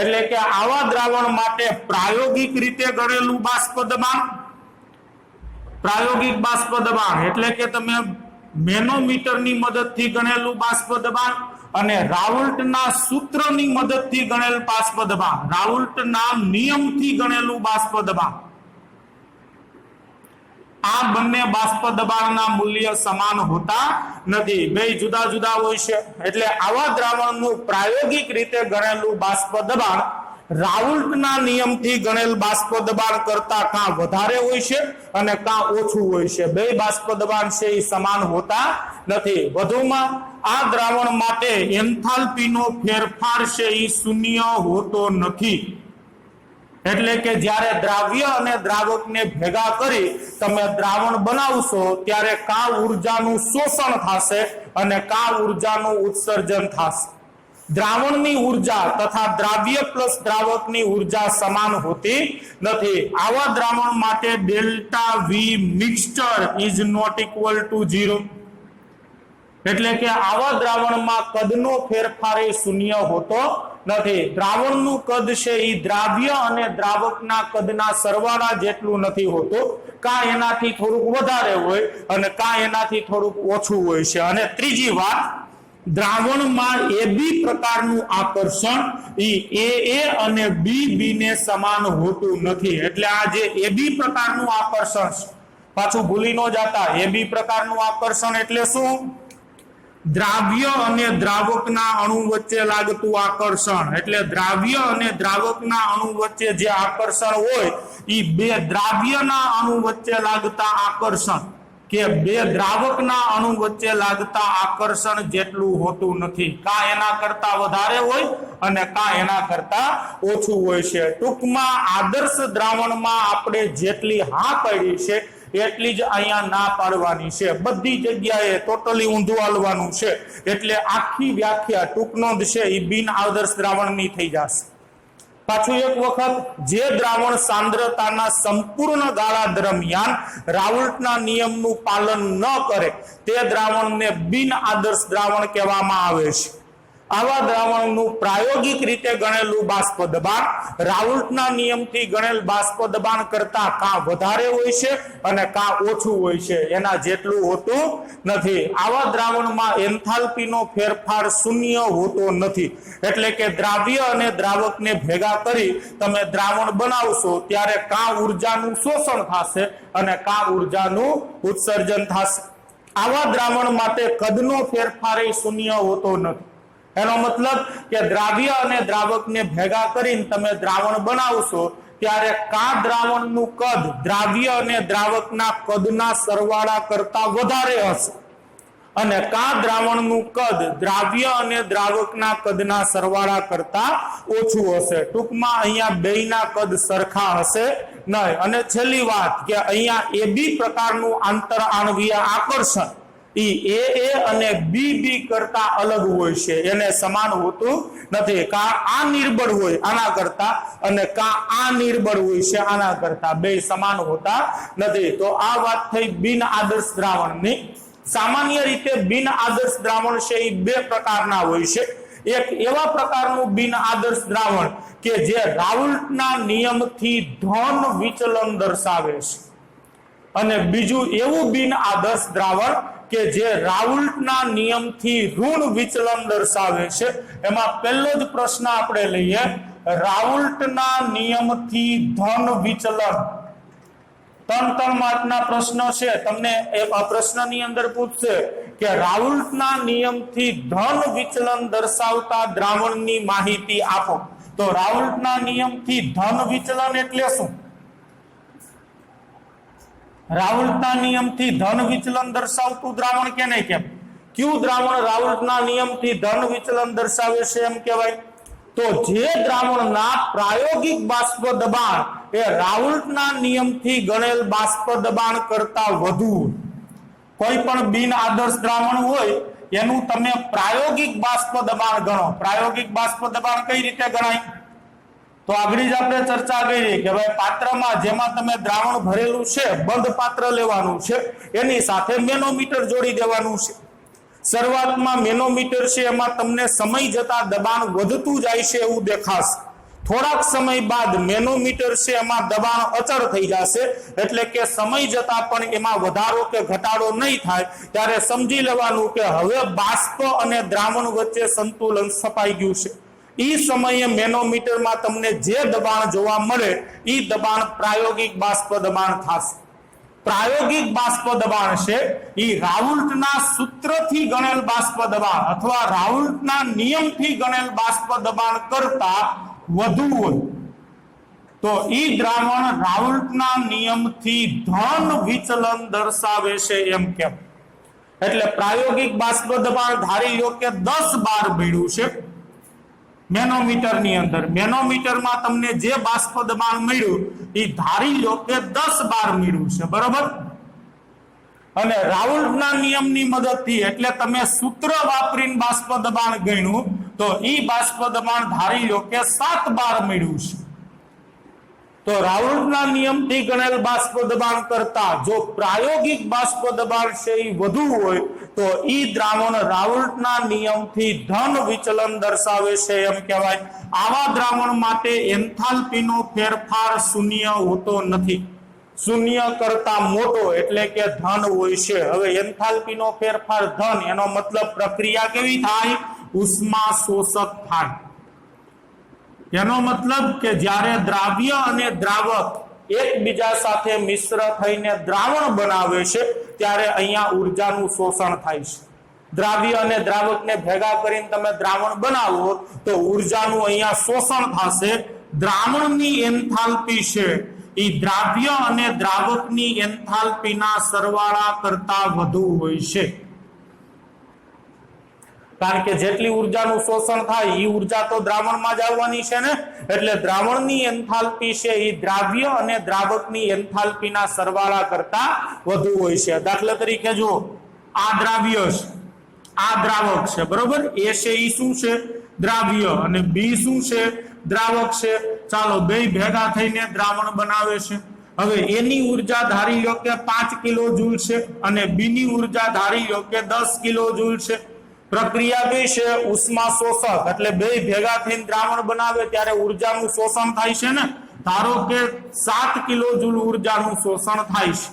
A: એટલે કે આવા દ્રાવણ માટે પ્રાયોગિક રીતે ગણેલું બાષ્પ દબાણ, પ્રાયોગિક બાષ્પ દબાણ એટલે કે તમે મેનોમીટરની મદદથી ગણેલું બાષ્પ દબાણ અને રાઉલ્ટના સૂત્રની મદદથી ગણેલ બાષ્પ દબાણ, રાઉલ્ટના નિયમથી ગણેલું બાષ્પ દબાણ, આ બંને બાષ્પ દબાણના મૂલ્ય સમાન હોતા નથી, બે જુદા જુદા હોય છે। એટલે આવા દ્રાવણનું પ્રાયોગિક રીતે ગણેલું બાષ્પ દબાણ રાઉલ્ટના નિયમથી ગણેલ બાષ્પ દબાણ કરતા કાં વધારે હોય છે અને કાં ઓછું હોય છે, બે બાષ્પ દબાણ છે એ સમાન હોતા નથી। વધુમાં આ દ્રાવણ માટે એન્થાલ્પીનો ફેરફાર છે એ શૂન્ય હોતો નથી। એટલે કે જ્યારે દ્રાવ્ય અને દ્રાવકને ભેગા કરી તમે દ્રાવણ બનાવશો ત્યારે કાં ઉર્જાનું શોષણ થશે અને કાં ઉર્જાનું ઉત્સર્જન થશે। દ્રાવણની ઉર્જા તથા દ્રાવ્ય પ્લસ દ્રાવકની ઉર્જા સમાન હોતી નથી। આવા દ્રાવણ માટે delta V mixture is not equal to 0। એટલે કે આવા દ્રાવણમાં કદનો ફેરફાર એ શૂન્ય હોતો નથી। દ્રાવણનું કદ છે એ દ્રાવ્ય અને દ્રાવકના કદના સરવાળા જેટલું નથી હોતું, કાં એનાથી થોડુંક વધારે હોય અને કાં એનાથી થોડુંક ઓછું હોય છે। અને ત્રીજી વાત, દ્રાવણમાં એબી પ્રકારનું આકર્ષણ એ અને બી ને સમાન હોતું નથી। એટલે આ જે એબી પ્રકારનું આકર્ષણ છે, પાછું ભૂલી ન જાતા, એબી પ્રકારનું આકર્ષણ એટલે શું? દ્રાવ્ય અને દ્રાવકના અણુ વચ્ચે લાગતું આકર્ષણ। એટલે દ્રાવ્ય અને દ્રાવકના અણુ વચ્ચે જે આકર્ષણ હોય એ બે દ્રાવ્યના અણુ વચ્ચે લાગતા આકર્ષણ કે બે દ્રાવકના અણુ વચ્ચે લાગતા આકર્ષણ જેટલું હોતું નથી, કાં એના કરતા વધારે હોય અને કાં એના કરતા ઓછું હોય છે। ટૂંકમાં આદર્શ દ્રાવણમાં આપણે જેટલી હા પાડી છે એટલી જ અહીંયા ના પાડવાની છે, બધી જગ્યાએ ટોટલી ઊંધું હાલવાનું છે। એટલે આખી વ્યાખ્યા ટૂંકનોંધ છે એ બિન આદર્શ દ્રાવણની થઈ જશે। પાછું એક વખત, જે દ્રાવણ સાંદ્રતાના સંપૂર્ણ ગાળા દરમિયાન રાઉલ્ટના નિયમનું પાલન ન કરે તે દ્રાવણને બિન આદર્શ દ્રાવણ કહેવામાં આવે છે। આવા દ્રાવણનું પ્રાયોગિક રીતે ગણેલું બાષ્પ દબાણ રાઉલ્ટના નિયમથી ગણેલ બાષ્પ દબાણ કરતા કાં વધારે હોય છે અને કાં ઓછું હોય છે, એના જેટલું હોતું નથી। આવા દ્રાવણમાં એન્થાલ્પીનો ફેરફાર શૂન્ય હોતો નથી। એટલે કે દ્રાવ્ય અને દ્રાવકને ભેગા કરી તમે દ્રાવણ બનાવશો ત્યારે કાં ઉર્જાનું શોષણ થશે અને કાં ઉર્જાનું ઉત્સર્જન થશે। આવા દ્રાવણ માટે કદનો ફેરફાર એ શૂન્ય હોતો નથી। એનો મતલબ કે દ્રાવ્ય અને દ્રાવકને ભેગા કરીને તમે દ્રાવણ બનાવશો ત્યારે કાં દ્રાવણનું કદ દ્રાવ્ય અને દ્રાવકના કદના સરવાળા કરતા વધારે હશે અને કાં દ્રાવણનું કદ દ્રાવ્ય અને દ્રાવકના કદના સરવાળા કરતા ઓછું હશે। ટૂંકમાં અહીંયા બેયના કદ સરખા હશે નહીં। અને છેલ્લી વાત કે અહીંયા એબી પ્રકારનું આંતર આણવીય આકર્ષણ એ અને બી કરતા અલગ હોય છે, એને સમાન હોતું નથી। કાં આ નિર્બળ હોય આના કરતા અને કાં આ નિર્બળ હોય છે આના કરતા, બે સમાન હોતા નથી। તો આ વાત થઈ બિન આદર્શ દ્રાવણની। સામાન્ય રીતે બિન આદર્શ દ્રાવણ છે એ બે પ્રકારના હોય છે। એક એવા પ્રકારનું બિન આદર્શ દ્રાવણ કે જે રાઉલ્ટના નિયમથી ધન વિચલન દર્શાવે છે અને બીજું એવું બિન આદર્શ દ્રાવણ કે જે રાઉલ્ટના નિયમથી ઋણ વિચલન દર્શાવે છે। એમાં પહેલો જ પ્રશ્ન આપણે લઈએ, રાઉલ્ટના નિયમથી ધન વિચલન। 3 માર્કના પ્રશ્ન છે, તમને આ પ્રશ્નની અંદર પૂછશે કે રાઉલ્ટના નિયમથી ધન વિચલન દર્શાવતા દ્રાવણની માહિતી આપો। તો રાઉલ્ટના નિયમથી ધન વિચલન એટલે શું? રાઉલ્ટના નિયમથી ધન વિચલન દર્શાવતું દ્રાવણ કેને કેમ? કયું દ્રાવણ રાઉલ્ટના નિયમથી ધન વિચલન દર્શાવે છે એમ કહેવાય? તો જે દ્રાવણના પ્રાયોગિક બાષ્પ દબાણ એ રાઉલ્ટના નિયમથી ગણેલ બાષ્પ દબાણ કરતા વધુ, કોઈ પણ બિન આદર્શ દ્રાવણ હોય એનું તમે પ્રાયોગિક બાષ્પ દબાણ ગણો. પ્રાયોગિક બાષ્પ દબાણ કઈ રીતે ગણાય? તો આગળ જ આપણે ચર્ચા કરી કે ભાઈ પાત્રમાં જેમાં તમે દ્રાવણ ભરેલું છે, બંધ પાત્ર લેવાનું છે, એની સાથે મેનોમીટર જોડી દેવાનું છે. શરૂઆતમાં મેનોમીટર છે એમાં તમને સમય જતા દબાણ વધતું જાય છે એવું દેખાશે. થોડાક સમય બાદ મેનોમીટર છે એમાં દબાણ અચળ થઈ જશે, એટલે કે સમય જતા પણ એમાં વધારો કે ઘટાડો નહીં થાય. ત્યારે સમજી લેવાનું કે હવે બાષ્પ અને દ્રાવણ વચ્ચે સંતુલન સ્થપાઈ ગયું છે. એ સમયે મેનોમીટરમાં તમને જે દબાણ જોવા મળે એ દબાણ પ્રાયોગિક બાષ્પ દબાણ થશે. પ્રાયોગિક બાષ્પ દબાણ છે એ રાઉલ્ટના સૂત્રથી ગણેલ બાષ્પ દબાણ અથવા રાઉલ્ટના નિયમથી ગણેલ બાષ્પ દબાણ કરતા વધુ હોય તો એ દ્રાવણ રાઉલ્ટના નિયમથી ધન વિચલન દર્શાવે છે એમ કેમ. એટલે પ્રાયોગિક બાષ્પ દબાણ ધારી લો કે 10 બાર મળ્યું છે મેનોમીટરની અંદર. મેનોમીટરમાં તમને જે બાષ્પ દબાણ મળ્યું એ ધારી લો કે 10 બાર મળ્યું છે, બરાબર. અને રાઉલ્ટના નિયમની મદદથી એટલે તમે સૂત્ર વાપરીને બાષ્પ દબાણ ગણ્યું તો એ બાષ્પ દબાણ ધારી લો કે 7 બાર મળ્યું છે. તો રાઉલ્ટના નિયમથી ગણેલ બાષ્પ દબાણ કરતા જો પ્રાયોગિક બાષ્પ દબાણ છે એ વધુ હોય તો ઈ દ્રાવણ રાઉલ્ટના નિયમથી ધન વિચલન દર્શાવે છે એમ કહેવાય. આવા દ્રાવણ માટે એન્થાલ્પીનો ફેરફાર શૂન્ય હોતો નથી. શૂન્ય કરતા મોટો એટલે કે ધન હોય છે. હવે એન્થાલ્પીનો ફેરફાર ધન, એનો મતલબ પ્રક્રિયા કેવી થાય? ઉષ્મા શોષક થાય. એનો મતલબ કે જ્યારે દ્રાવ્ય અને દ્રાવક એકબીજા સાથે મિશ્ર થઈને દ્રાવણ બનાવે છે ત્યારે અહીંયા ઉર્જાનું શોષણ થાય છે. દ્રાવ્ય અને દ્રાવકને ભેગા કરીને તમે દ્રાવણ બનાવો તો ઉર્જાનું અહીંયા શોષણ થશે. દ્રાવણની એન્થાલ્પી છે એ દ્રાવ્ય અને દ્રાવકની એન્થાલ્પીના સરવાળા કરતા વધુ હોય છે. કારણ કે જેટલી ઉર્જાનું શોષણ થાય એ ઉર્જા તો દ્રાવણમાં જ આવવાની છે ને. એટલે દ્રાવણની એન્થાલ્પી છે એ દ્રાવ્ય અને દ્રાવકની એન્થાલ્પીના સરવાળા કરતા વધુ હોય છે. દાખલા તરીકે જો આ દ્રાવ્ય છે, આ દ્રાવક છે, બરોબર. એ છે એ શું છે? દ્રાવ્ય. અને બી શું છે? દ્રાવક છે. ચાલો બે ભેગા થઈને દ્રાવણ બનાવે છે. હવે એની ઉર્જા ધારી લો કે 5 કિલો જૂલ છે અને બી ની ઉર્જા ધારી લો કે 10 કિલો જૂલ છે. પ્રક્રિયા કઈ છે? ઉષ્મા શોષક. એટલે બે ભેગા થઈને દ્રાવણ બનાવે ત્યારે ઉર્જાનું શોષણ થાય છે ને. ધારો કે 7 કિલો જૂલ ઉર્જાનું શોષણ થાય છે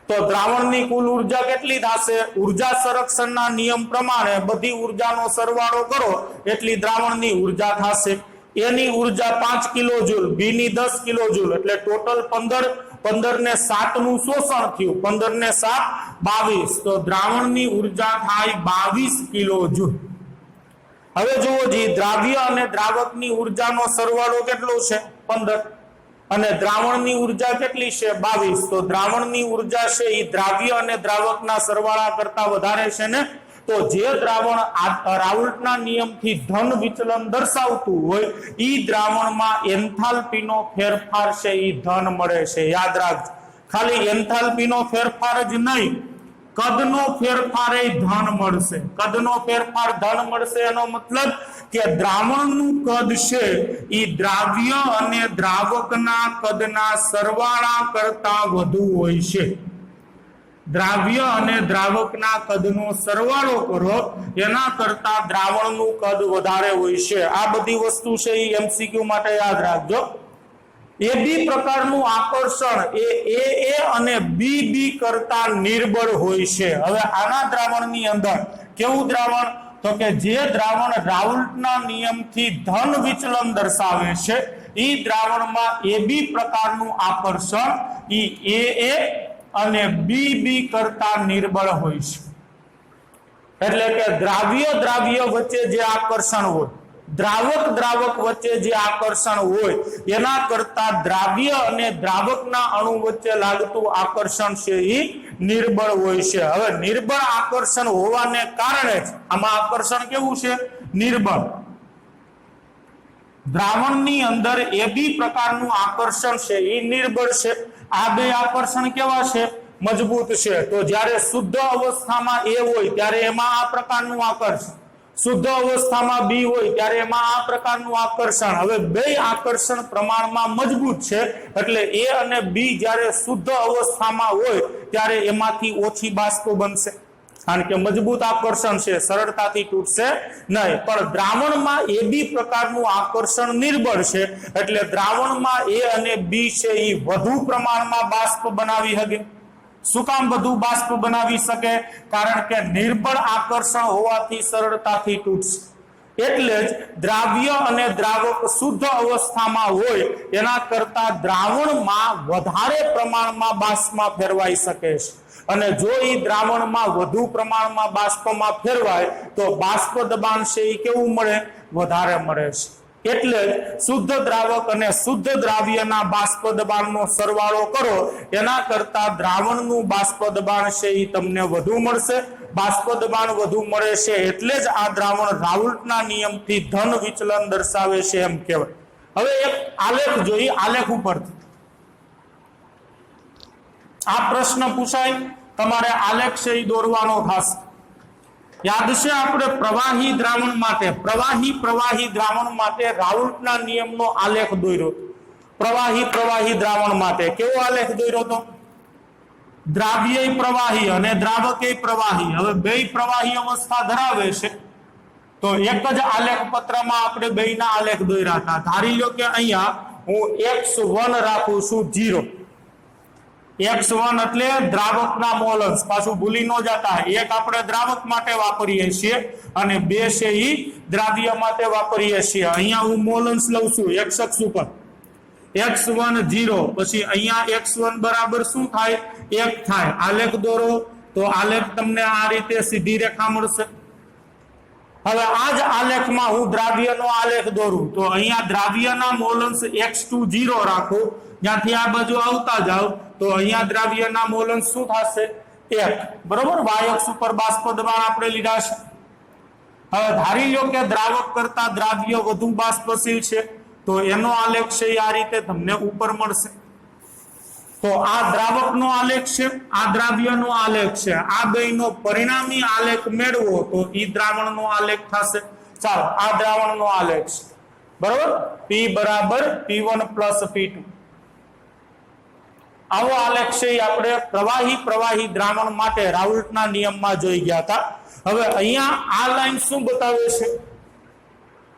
A: તો દ્રાવણની કુલ ઉર્જા કેટલી થશે? ઉર્જા સંરક્ષણના નિયમ પ્રમાણે બધી ઉર્જાનો સરવાળો કરો એટલી દ્રાવણની ઉર્જા થશે. એની ઉર્જા 5 કિલો જૂલ, બી ની 10 કિલો જૂલ, એટલે ટોટલ 15 ને 7 નું શોષણ થયું. 15 ને 7 22, તો દ્રાવણની ઉર્જા થાય 22 કિલો જૂલ. હવે જુઓ જી, દ્રાવ્ય અને દ્રાવકની ઉર્જાનો સરવાળો કેટલો છે? 15. અને દ્રાવણની ઉર્જા કેટલી છે? 22. તો દ્રાવણની ઉર્જા છે એ દ્રાવ્ય અને દ્રાવકના સરવાળા કરતા વધારે છે ને. તો જે દ્રાવણ રાઉલ્ટના નિયમથી ધન વિચલન દર્શાવતું હોય એ દ્રાવણમાં એન્થાલ્પીનો ફેરફાર છે એ ધન મળે છે. યાદ રાખજો, ખાલી એન્થાલ્પીનો ફેરફાર જ નહીં, કદનો ફેરફાર એ ધન મળશે. કદનો ફેરફાર ધન મળશે એનો મતલબ કે દ્રાવણનું કદ છે એ દ્રાવ્ય અને દ્રાવકના કદના સરવાળા કરતા વધુ હોય છે. દ્રાવ્ય અને દ્રાવકના કદનો સરવાળો કરો એના કરતા દ્રાવણનું કદ વધારે હોય છે. આ બધી વસ્તુ છે એ એમસીક્યુ માટે યાદ રાખજો. એ બી પ્રકારનું આકર્ષણ એ અને બી કરતા નિર્બળ હોય છે. હવે આના દ્રાવણની અંદર કેવું દ્રાવણ? તો કે જે દ્રાવણ રાઉલ્ટના નિયમથી ધન વિચલન દર્શાવે છે એ દ્રાવણમાં એ બી પ્રકારનું આકર્ષણ એ અને બી કરતા નિર્બળ હોય છે. એટલે કે દ્રાવ્ય વચ્ચે જે આકર્ષણ હોય, દ્રાવક વચ્ચે જે આકર્ષણ હોય એના કરતા દ્રાવ્ય અને દ્રાવકના અણુ વચ્ચે લાગતું આકર્ષણ છે એ નિર્બળ હોય છે. હવે નિર્બળ આકર્ષણ હોવાને કારણે જ આમાં આકર્ષણ કેવું છે? નિર્બળ. દ્રાવણની અંદર એ બી પ્રકારનું આકર્ષણ છે એ નિર્બળ છે, આ બે આકર્ષણ કેવા છે? મજબૂત છે. તો જ્યારે શુદ્ધ અવસ્થામાં એ હોય ત્યારે એમાં આ પ્રકારનું આકર્ષણ, શુદ્ધ અવસ્થામાં બી હોય ત્યારે એમાં આ પ્રકારનું આકર્ષણ. હવે બે આકર્ષણ પ્રમાણમાં મજબૂત છે એટલે એ અને બી જ્યારે શુદ્ધ અવસ્થામાં હોય ત્યારે એમાંથી ઓછી બાષ્પ બનશે, કારણ કે મજબૂત આકર્ષણ છે, સરળતાથી તૂટશે નહીં. પણ દ્રાવણમાં એ બી પ્રકારનું આકર્ષણ નિર્બળ છે એટલે દ્રાવણમાં એ અને બી છે એ વધુ પ્રમાણમાં બાષ્પ બનાવી શકે. શું કામ વધુ બાષ્પ બનાવી શકે? કારણ કે નિર્બળ આકર્ષણ હોવાથી સરળતાથી તૂટશે. એટલે જ દ્રાવ્ય અને દ્રાવક શુદ્ધ અવસ્થામાં હોય એના કરતા દ્રાવણમાં વધારે પ્રમાણમાં બાષ્પમાં ફેરવાઈ શકે છે, અને જો એ દ્રાવણમાં વધુ પ્રમાણમાં બાષ્પમાં ફેરવાય તો બાષ્પ દબાણ છે એ કેવું મળે? વધારે મળે છે. એટલે જ શુદ્ધ દ્રાવક અને શુદ્ધ દ્રાવ્યના બાષ્પ દબાણનો સરવાળો કરો એના કરતા દ્રાવણનું બાષ્પ દબાણ છે એ તમને વધુ મળશે. બાષ્પ દબાણ વધુ મળે છે એટલે જ આ દ્રાવણ રાઉલ્ટના નિયમથી ધન વિચલન દર્શાવે છે એમ કહેવાય. હવે એક આલેખ જોઈએ, આલેખ ઉપરથી આ પ્રશ્ન પૂછાય, તમારે આલેખ છે એ દોરવાનો થશે. યાદ છે આપણે પ્રવાહી દ્રાવણ માટે, પ્રવાહી દ્રાવણ માટે રાઉલ્ટના નિયમનો આલેખ દોર્યો. પ્રવાહી દ્રાવણ માટે કેવો આલેખ દોર્યો તો? દ્રાવ્ય પ્રવાહી અને દ્રાવકે પ્રવાહી, હવે બે પ્રવાહી અવસ્થા ધરાવે છે તો એક જ આલેખ પત્રમાં આપણે બેના આલેખ દોર્યા હતા. ધારી લો કે અહીંયા હું x1 રાખું છું 0, x1 એટલે દ્રાવકના મોલન્સ, પાછું ભૂલી ન જતા, એક આપણે દ્રાવક માટે વાપરીએ છીએ અને બે છે એ દ્રાવ્ય માટે વાપરીએ છીએ. અહીંયા હું મોલન્સ લઉં છું x અક્ષ ઉપર, x1 0, પછી અહીંયા x1 બરાબર શું થાય? 1 થાય. આલેખ દોરો તો આલેખ તમને આ રીતે સીધી રેખા મળશે. હવે આ જ આલેખમાં હું દ્રાવ્યનો આલેખ દોરું તો અહીંયા દ્રાવ્યના મોલન્સ x2 0 રાખો, જ્યાંથી આ બાજુ આવતા જાવ તો અહીંયા દ્રાવ્યના મોલન્સ શું થશે? 1. બરોબર, y અક્ષ ઉપર બાષ્પ દબાણ આપણે લીધા છે. હવે ધારી લો કે દ્રાવક કરતા દ્રાવ્ય વધુ બાષ્પશીલ છે તો એનો આલેખ છે આ રીતે તમને ઉપર મળશે. તો આ દ્રાવકનો આલેખ છે, આ દ્રાવ્યનો આલેખ છે, આ બેનો પરિણામી આલેખ મેળવો તો ઈ દ્રાવણનો આલેખ થશે. ચાલો આ દ્રાવણનો આલેખ છે, બરોબર, P બરાબર P1 + P2. આવો આલેખ છે આપણે પ્રવાહી દ્રાવણ માટે રાઉલ્ટના નિયમમાં જોઈ ગયા હતા. હવે અહીંયા આ લાઈન શું બતાવે છે?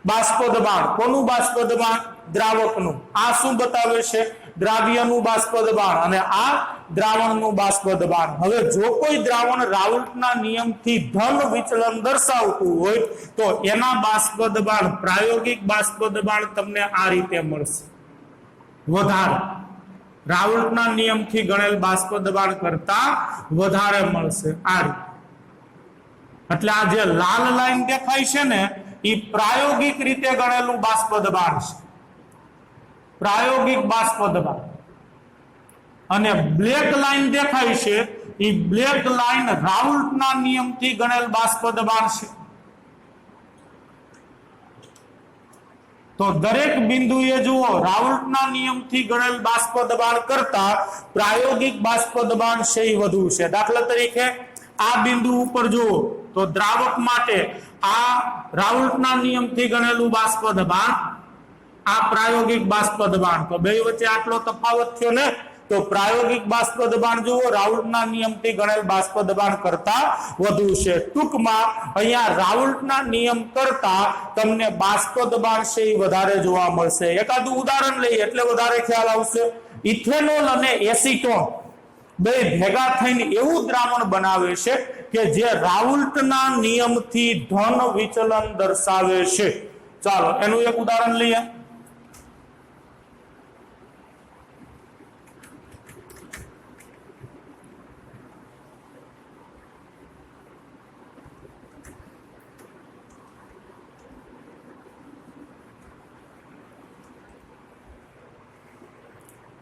A: બાષ્પ દબાણ. કોનું બાષ્પ દબાણ? દ્રાવકનું. આ શું બતાવે છે? દ્રાવ્યનું બાષ્પ દબાણ, અને આ દ્રાવણનું બાષ્પ દબાણ. હવે જો કોઈ દ્રાવણ રાઉલ્ટના નિયમથી ધન વિચલન દર્શાવતું હોય તો એના બાષ્પ દબાણ, પ્રાયોગિક બાષ્પ દબાણ તમને આ રીતે મળશે, વધારે. રાઉલ્ટના નિયમથી ગણેલ બાષ્પ દબાણ કરતા વધારે મળશે આ રીતે. એટલે આ જે લાલ લાઈન દેખાય છે ને એ પ્રાયોગિક રીતે ગણેલું બાષ્પ દબાણ છે, પ્રાયોગિક બાષ્પ દબાણ. અને બ્લેક લાઈન દેખાય છે એ બ્લેક લાઈન રાઉલ્ટના નિયમથી ગણેલ બાષ્પ દબાણ છે. તો દરેક બિંદુએ જુઓ રાઉલ્ટના નિયમથી ગણેલ બાષ્પ દબાણ કરતા પ્રાયોગિક બાષ્પ દબાણ છે એ વધુ છે. દાખલા તરીકે આ બિંદુ ઉપર જુઓ તો દ્રાવક માટે આ રાઉલ્ટના નિયમથી ગણેલું બાષ્પ દબાણ, આ પ્રાયોગિક બાષ્પ દબાણ, તો બે વચ્ચે આટલો તફાવત થયો ને. તો પ્રાયોગિક બાષ્પ દબાણ જુઓ રાઉલ્ટના નિયમથી ગણેલ બાષ્પ દબાણ કરતા વધુ છે. ટૂંકમાં અહીંયા રાઉલ્ટના નિયમ કરતા તમને બાષ્પ દબાણ છે એ વધારે જોવા મળશે. એકાદું ઉદાહરણ લઈએ એટલે વધારે ખ્યાલ આવશે. ઇથેનોલ અને એસિટોન બે ભેગા થઈને એવું દ્રાવણ બનાવે છે કે જે રાઉલ્ટના નિયમથી ધન વિચલન દર્શાવે છે. ચાલો એનું એક ઉદાહરણ લઈએ.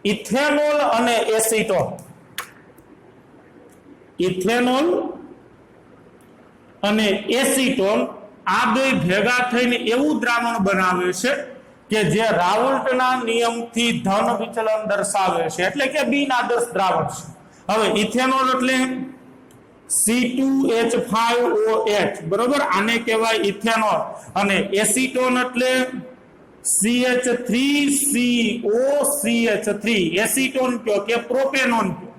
A: ઇથેનોલ અને એસિટોન, ઇથેનોલ અને એસિટોન આ બે ભેગા થઈને એવું દ્રાવણ બનાવે છે કે જે રાઉલ્ટના નિયમથી ધન વિચલન દર્શાવે છે, એટલે કે બિનઆદર્શ દ્રાવણ છે. હવે ઇથેનોલ એટલે C2H5OH, બરોબર, આને કહેવાય ઇથેનોલ. અને એસીટોન એટલે CH3COCH3, એસીટોન કયો કે પ્રોપેનોન કયો,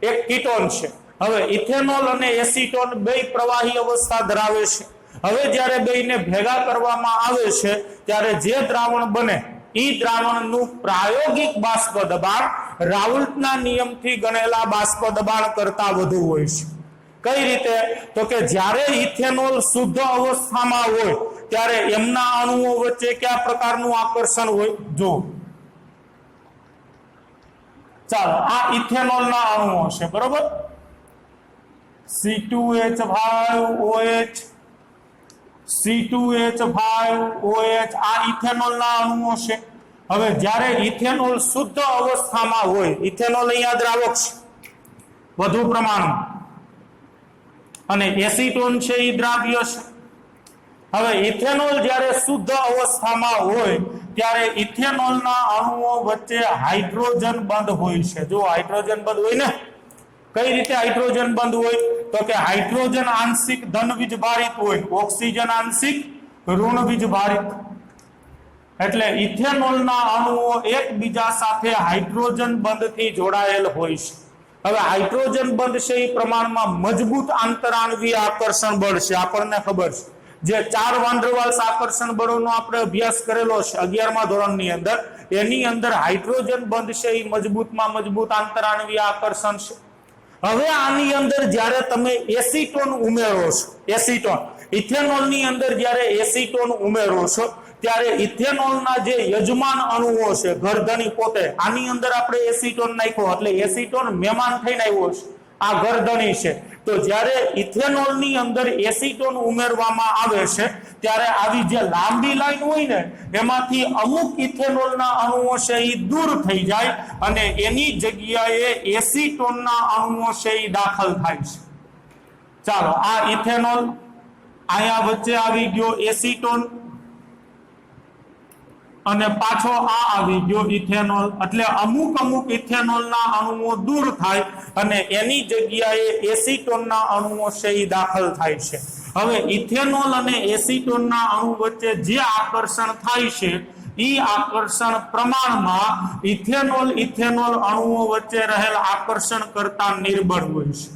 A: એક કીટોન છે. હવે ઇથેનોલ અને એસીટોન બે પ્રવાહી અવસ્થા ધરાવે છે. હવે જ્યારે બેને ભેગા કરવામાં આવે છે ત્યારે જે દ્રાવણ બને એ દ્રાવણનું પ્રાયોગિક બાષ્પ દબાણ રાઉલ્ટના નિયમથી ગણેલા બાષ્પ દબાણ કરતા વધુ હોય છે. કઈ રીતે? તો કે જ્યારે ઇથેનોલ શુદ્ધ અવસ્થામાં હોય ત્યારે એમના અણુઓ વચ્ચે કયા પ્રકારનું આકર્ષણ હોય? જો ચાલો, આ ઇથેનોલના અણુઓ છે, બરોબર, C2H5OH, C2H5OH, આ ઇથેનોલના અણુઓ છે. હવે જ્યારે ઇથેનોલ શુદ્ધ અવસ્થામાં હોય, ઇથેનોલ અહીંયા દ્રાવક છે વધુ પ્રમાણમાં, અને એસીટોન છે એ દ્રાવ્ય છે. હવે ઇથેનોલ જ્યારે શુદ્ધ અવસ્થામાં હોય ત્યારે ઇથેનોલના અણુઓ વચ્ચે હાઇડ્રોજન બંધ હોય છે. જો હાઇડ્રોજન બંધ હોય ને, કઈ રીતે હાઇડ્રોજન બંધ હોય? તો કે હાઇડ્રોજન આંશિક ધન વીજભારિત હોય, ઓક્સિજન આંશિક ઋણ વીજભારિત. એટલે ઇથેનોલના અણુઓ એકબીજા સાથે હાઇડ્રોજન બંધથી જોડાયેલ હોય છે. હવે હાઇડ્રોજન બંધ છે એ પ્રમાણમાં મજબૂત આંતરાણવીય આકર્ષણ બળ છે. આપણને ખબર છે, જે 4 વાન ડર વાલ્સ આકર્ષણ બળોનો આપણે અભ્યાસ કરેલો છે 11મા ધોરણની અંદર, એની અંદર હાઇડ્રોજન બંધ છે એ મજબૂતમાં મજબૂત આંતરાણવીય આકર્ષણ છે. હવે આની અંદર જ્યારે તમે એસીટોન ઉમેરો છો, એસીટોન, ઇથેનોલની અંદર જ્યારે એસીટોન ઉમેરો છો ત્યારે ઇથેનોલના જે યજમાન અણુઓ છે, ઘરધણી પોતે, આની અંદર આપણે એસીટોન નાખ્યો એટલે એસીટોન મહેમાન થઈને આવ્યો છે, આ ઘરધણી છે. તો જ્યારે ઇથેનોલની અંદર એસીટોન ઉમેરવામાં આવે છે ત્યારે આવી જે લાંબી લાઈન હોય ને એમાંથી અમુક ઇથેનોલના અણુઓ છે એ દૂર થઈ જાય અને એની જગ્યાએ એસીટોનના અણુઓ છે એ દાખલ થાય છે. ચાલો, આ ઇથેનોલ, અહીંયા વચ્ચે આવી ગયો એસીટોન, અને પાછો આ આવી ગયો ઇથેનોલ. એટલે અમુક ઇથેનોલના અણુઓ દૂર થાય અને એની જગ્યાએ એસીટોનના અણુઓ છે એ દાખલ થાય છે. હવે ઇથેનોલ અને એસીટોનના અણુ વચ્ચે જે આકર્ષણ થાય છે એ આકર્ષણ પ્રમાણમાં ઇથેનોલ અણુઓ વચ્ચે રહેલ આકર્ષણ કરતા નિર્બળ હોય છે.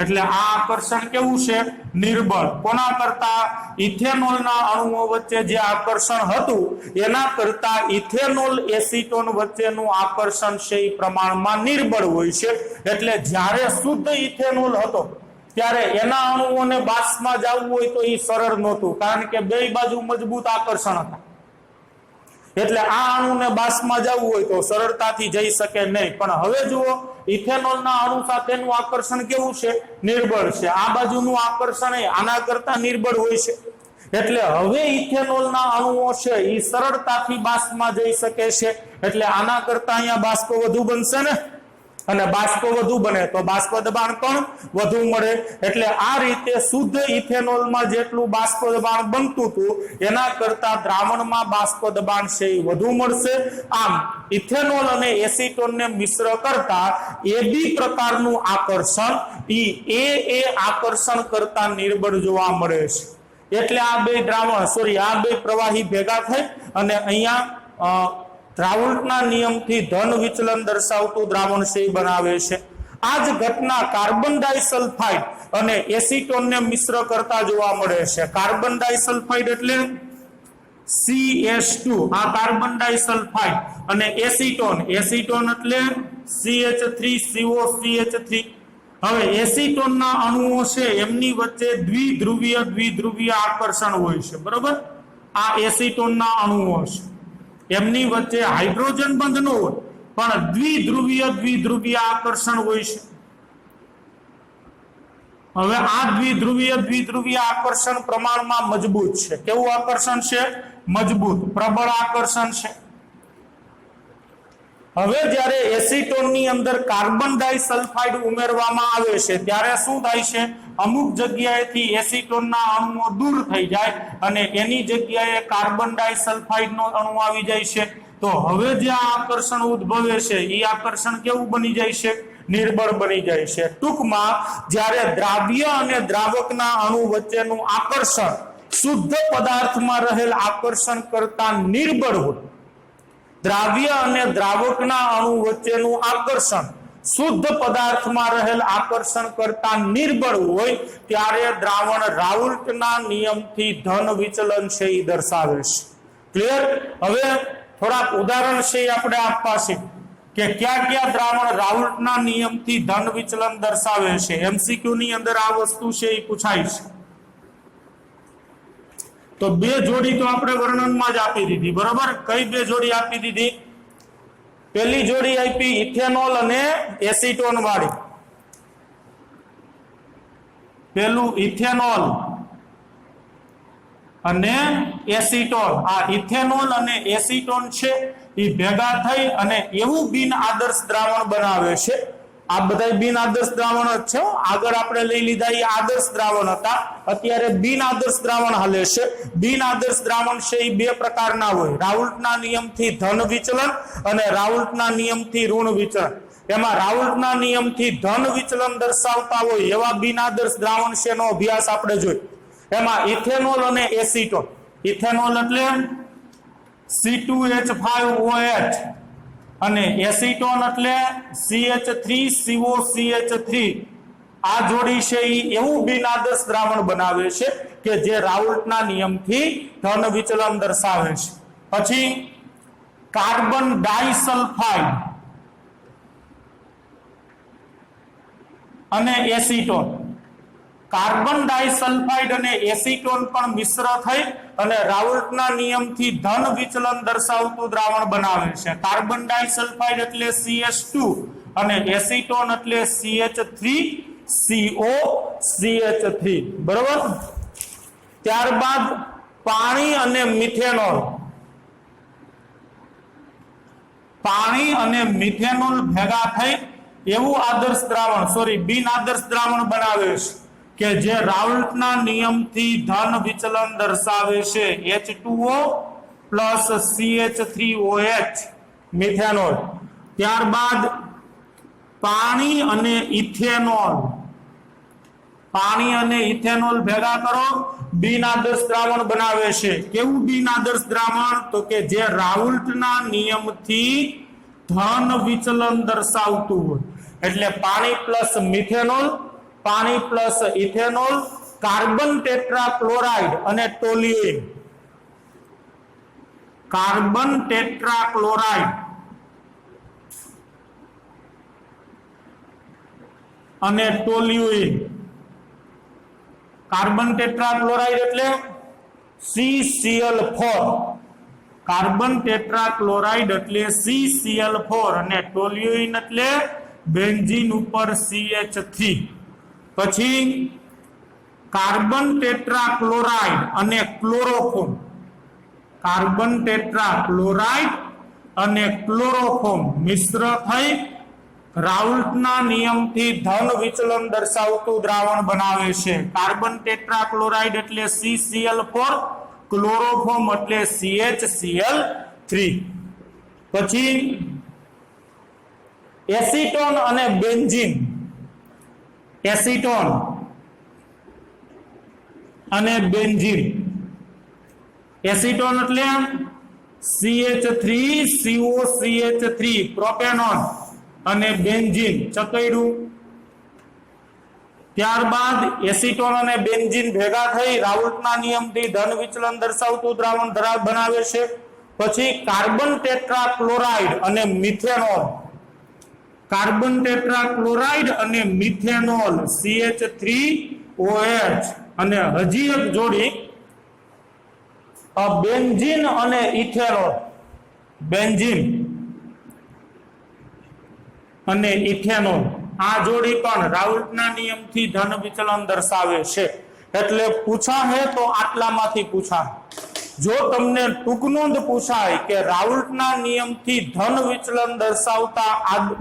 A: એટલે આ આકર્ષણ કેવું છે? નિર્બળ. કોના કરતા? ઇથેનોલના અણુઓ વચ્ચે જે આકર્ષણ હતું એના કરતા ઇથેનોલ એસીટોન વચ્ચેનું આકર્ષણ છે એ પ્રમાણમાં નિર્બળ હોય છે. એટલે જ્યારે શુદ્ધ ઇથેનોલ હતો ત્યારે એના અણુઓને બાષ્પમાં જવું હોય તો એ સરળ નહોતું, કારણ કે બે બાજુ મજબૂત આકર્ષણ હતા. એટલે આ અણુને બાષ્પમાં જવું હોય તો સરળતાથી જઈ શકે નહીં. પણ હવે જુઓ, ઇથેનોલના અણુ સાથેનું આકર્ષણ કેવું છે? નિર્બળ છે. આ બાજુનું આકર્ષણ આના કરતા નિર્બળ હોય છે. એટલે હવે ઇથેનોલના અણુઓ છે એ સરળતાથી બાષ્પમાં જઈ શકે છે. એટલે આના કરતા અહીંયા બાષ્પ વધુ બનશે ને, અને બાષ્પ વધુ બને તો બાષ્પ દબાણ પણ વધુ મળે. એટલે આ રીતે શુદ્ધ ઇથેનોલમાં જેટલું બાષ્પ દબાણ બનતું હતું એના કરતા દ્રાવણમાં બાષ્પ દબાણ છે એ વધુ મળશે. આમ ઇથેનોલ અને એસીટોનને મિશ્ર કરતા એબી પ્રકારનું આકર્ષણ એ આકર્ષણ કરતા નિર્બળ જોવા મળે છે. એટલે આ બે દ્રાવણ, આ બે પ્રવાહી ભેગા થઈ અને અહીંયા રાઉલ્ટના નિયમથી ધન વિચલન દર્શાવતું દ્રાવણ છે બનાવે છે. આ જ ઘટના કાર્બન ડાઇસલ્ફાઇડ અને એસીટોનને મિશ્ર કરતા જોવા મળે છે. કાર્બન ડાઇસલ્ફાઇડ એટલે CH2, આ કાર્બન ડાઇસલ્ફાઇડ, અને એસીટોન એટલે CH3COCH3. હવે એસીટોનના અણુઓ છે એમની વચ્ચે દ્વિધ્રુવીય આકર્ષણ હોય છે, બરોબર. આ એસીટોનના અણુઓ છે એમની વચ્ચે હાઇડ્રોજન બંધ ન હોય પણ દ્વિધ્રુવીય આકર્ષણ હોય છે. હવે આ દ્વિધ્રુવીય આકર્ષણ પ્રમાણમાં મજબૂત છે. કેવું આકર્ષણ છે? મજબૂત, પ્રબળ આકર્ષણ છે. હવે જ્યારે એસીટોનની અંદર કાર્બન ડાઇસલ્ફાઇડ ઉમેરવામાં આવે છે ત્યારે શું થાય છે, અમુક જગ્યાએથી એસીટોનના અણુઓ દૂર થઈ જાય અને એની જગ્યાએ કાર્બન ડાઇસલ્ફાઇડનો અણુ આવી જાય છે. તો હવે જે આ આકર્ષણ ઉદ્ભવે છે એ આકર્ષણ કેવું બની જાય છે, નિર્બળ બની જાય છે. ટૂંકમાં જ્યારે દ્રાવ્ય અને દ્રાવકના અણુ વચ્ચેનું આકર્ષણ શુદ્ધ પદાર્થમાં રહેલ આકર્ષણ કરતા નિર્બળ હોય, દ્રાવ્ય અને દ્રાવકના અણુ વચ્ચેનું આકર્ષણ શુદ્ધ પદાર્થમાં રહેલ આકર્ષણ કરતા નિર્બળ હોય ત્યારે દ્રાવણ રાઉલ્ટના નિયમથી ધન વિચલન છે એ દર્શાવે છે. ક્લિયર? હવે થોડાક ઉદાહરણ છે આપણે આપવા છે કે ક્યાં ક્યાં દ્રાવણ રાઉલ્ટના નિયમથી ધન વિચલન દર્શાવે છે. એમસીક્યુ ની અંદર આ વસ્તુ છે એ પૂછાય છે. તો બે જોડી તો આપણે વર્ણનમાં જ આપી દીધી, બરોબર? કઈ બે જોડી આપી દીધી? પહેલી જોડી આપી ઇથેનોલ અને એસીટોન વાળી. પેલું ઇથેનોલ અને એસીટોન. આ ઇથેનોલ અને એસીટોન છે એ ભેગા થઈ અને એવું બિન આદર્શ દ્રાવણ બનાવે છે. આ બધા બિન આદર્શ દ્રાવણ જ છે. આગળ આપણે લઈ લીધા એ આદર્શ દ્રાવણ હતા, અત્યારે બિન આદર્શ દ્રાવણ હાલે છે. બિન આદર્શ દ્રાવણ છે એ બે પ્રકારના હોય, રાઉલ્ટના નિયમથી ધન વિચલન અને રાઉલ્ટના નિયમથી ઋણ વિચલન. એમાં રાઉલ્ટના નિયમથી ધન વિચલન દર્શાવતા હોય એવા બિન આદર્શ દ્રાવણ છે નો અભ્યાસ આપણે જોઈ. એમાં ઇથેનોલ અને એસીટોન. ઇથેનોલ એટલે C2H5OH અને એસીટોન એટલે CH3COCH3. આ જોડી છે એ એવું બિન આદર્શ દ્રાવણ બનાવે છે કે જે રાઉલ્ટના નિયમથી ધન વિચલન દર્શાવે છે. પછી કાર્બન ડાઇસલ્ફાઇડ અને એસીટોન. કાર્બન ડાઇસલ્ફાઇડ અને એસીટોન પણ મિશ્ર થઈ અને રાઉલ્ટના નિયમથી ધન વિચલન દર્શાવતું દ્રાવણ બનાવે છે. કાર્બન ડાઇસલ્ફાઇડ એટલે CH2 અને એસીટોન એટલે CH3COCH3. બરોબર? ત્યારબાદ પાણી અને મિથેનોલ. પાણી અને મિથેનોલ ભેગા થઈ એવું આદર્શ દ્રાવણ, બિન આદર્શ દ્રાવણ બનાવે છે કે જે રાઉલ્ટના નિયમથી ધન વિચલન દર્શાવે છે. H2O plus CH3OH methanol. ત્યારબાદ પાણી અને ઇથેનોલ. પાણી અને ઇથેનોલ ભેગા કરો, બિન આદર્શ દ્રાવણ બનાવે છે. કેવું બિન આદર્શ દ્રાવણ? તો કે જે રાઉલ્ટના નિયમથી ધન વિચલન દર્શાવતું હોય. એટલે પાણી પ્લસ મિથેનોલ, પાણી પ્લસ ઇથેનોલ, કાર્બન ટેટ્રાક્લોરાઇડ અને ટોલ્યુઇન. કાર્બન ટેટ્રાક્લોરાઇડ અને ટોલ્યુઇન. કાર્બન ટેટ્રાક્લોરાઇડ એટલે CCl4. કાર્બન ટેટ્રાક્લોરાઇડ એટલે CCl4 અને ટોલ્યુઇન એટલે બેન્ઝીન ઉપર CH3. પછી કાર્બન ટેટ્રાક્લોરાઇડ અને ક્લોરોફોર્મ. કાર્બન ટેટ્રાક્લોરાઇડ અને ક્લોરોફોર્મ મિશ્ર થઈ રાઉલ્ટના નિયમથી ધન વિચલન દર્શાવતું દ્રાવણ બનાવે છે. કાર્બન ટેટ્રાક્લોરાઇડ એટલે CCl4, ક્લોરોફોર્મ એટલે CHCl3. પછી એસીટોન અને બેન્ઝીન. એસીટોન અને બેન્ઝીન. એસીટોન એટલે CH3COCH3 પ્રોપેનોન અને બેન્ઝીન ચકૈરું. ત્યારબાદ એસીટોન અને બેન્ઝીન ભેગા થઈ રાઉલ્ટના નિયમથી ધન વિચલન દર્શાવતું દ્રાવણ બનાવે છે. પછી કાર્બન ટેટ્રાક્લોરાઇડ અને મિથેનોલ. કાર્બન ટેટ્રાક્લોરાઇડ અને મિથેનોલ CH3OH અને હજી એક જોડી બેન્ઝીન અને ઇથેનોલ. બેન્ઝીન અને ઇથેનોલ. આ જોડી પણ રાઉલ્ટના નિયમથી ધન વિચલન દર્શાવે છે. એટલે પૂછા હે તો આટલામાંથી પૂછા. જો તમને ટૂંક નોંધ પૂછાય કે રાઉલ્ટના નિયમથી ધન વિચલન દર્શાવતા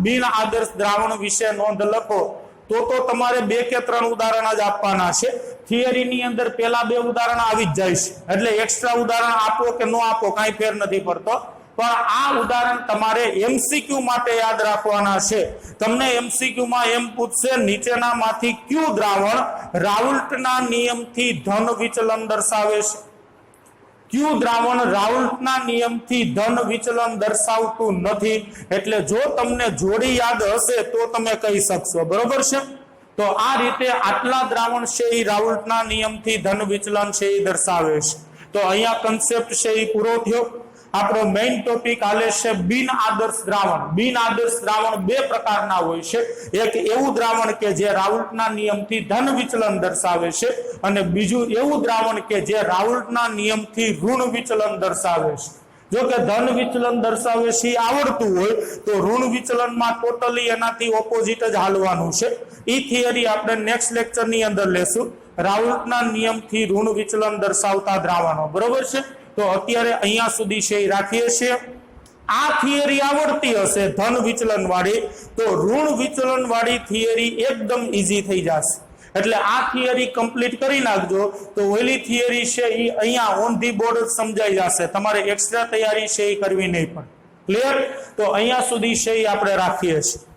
A: બિન આદર્શ દ્રાવણ વિશે નોંધ લખો, તો તમારે 2 કે 3 ઉદાહરણ જ આપવાના છે. થિયરીની અંદર પહેલા 2 ઉદાહરણ આવી જ જાય છે, એટલે એક્સ્ટ્રા ઉદાહરણ આપો કે ન આપો કાંઈ ફેર નથી પડતો. પણ આ ઉદાહરણ તમારે એમસીક્યુ માટે યાદ રાખવાના છે. તમને એમસીક્યુ માં એમ પૂછશે, નીચેનામાંથી કયું દ્રાવણ રાઉલ્ટના નિયમથી ધન વિચલન દર્શાવે છે? કયું દ્રાવણ રાઉલ્ટના નિયમથી ધન વિચલન દર્શાવતું નથી? એટલે જો તમને જોડી યાદ હશે તો તમે કહી શકશો, બરોબર છે? તો આ રીતે આટલા દ્રાવણ છે એ રાઉલ્ટના નિયમથી ધન વિચલન છે એ દર્શાવે છે. તો અહીંયા કન્સેપ્ટ છે એ પૂરો થયો. આપણો મેઇન ટોપિક હાલે છે બિન આદર્શ દ્રાવણ. બિન આદર્શ દ્રાવણ 2 પ્રકારના હોય છે. એક એવું દ્રાવણ કે જે રાઉલ્ટના નિયમથી ધન વિચલન દર્શાવે છે, અને બીજું એવું દ્રાવણ કે જે રાઉલ્ટના નિયમથી ઋણ વિચલન દર્શાવે છે. જો કે ધન વિચલન દર્શાવે છે આવડતું હોય તો ઋણ વિચલનમાં ટોટલી એનાથી ઓપોઝિટ જ હાલવાનું છે. એ થિયરી આપણે નેક્સ્ટ લેક્ચરની અંદર લેશું, રાઉલ્ટના નિયમથી ઋણ વિચલન દર્શાવતા દ્રાવણો, બરોબર છે? તો અત્યારે અહીંયા સુધી છે રાખીએ છીએ. આ થિયરી આવડતી હશે ધન વિચલન વાળી, તો ઋણ વિચલન વાળી થિયરી એકદમ ઈઝી થઈ જશે. એટલે આ થિયરી કમ્પ્લીટ કરી નાખજો તો ઓલી થિયરી છે એ અહીંયા ઓન ધી બોર્ડ સમજાઈ જશે. તમારે એક્સ્ટ્રા તૈયારી છે એ કરવી નહીં પડે. ક્લિયર? તો અહીંયા સુધી છે એ આપણે રાખીએ છીએ.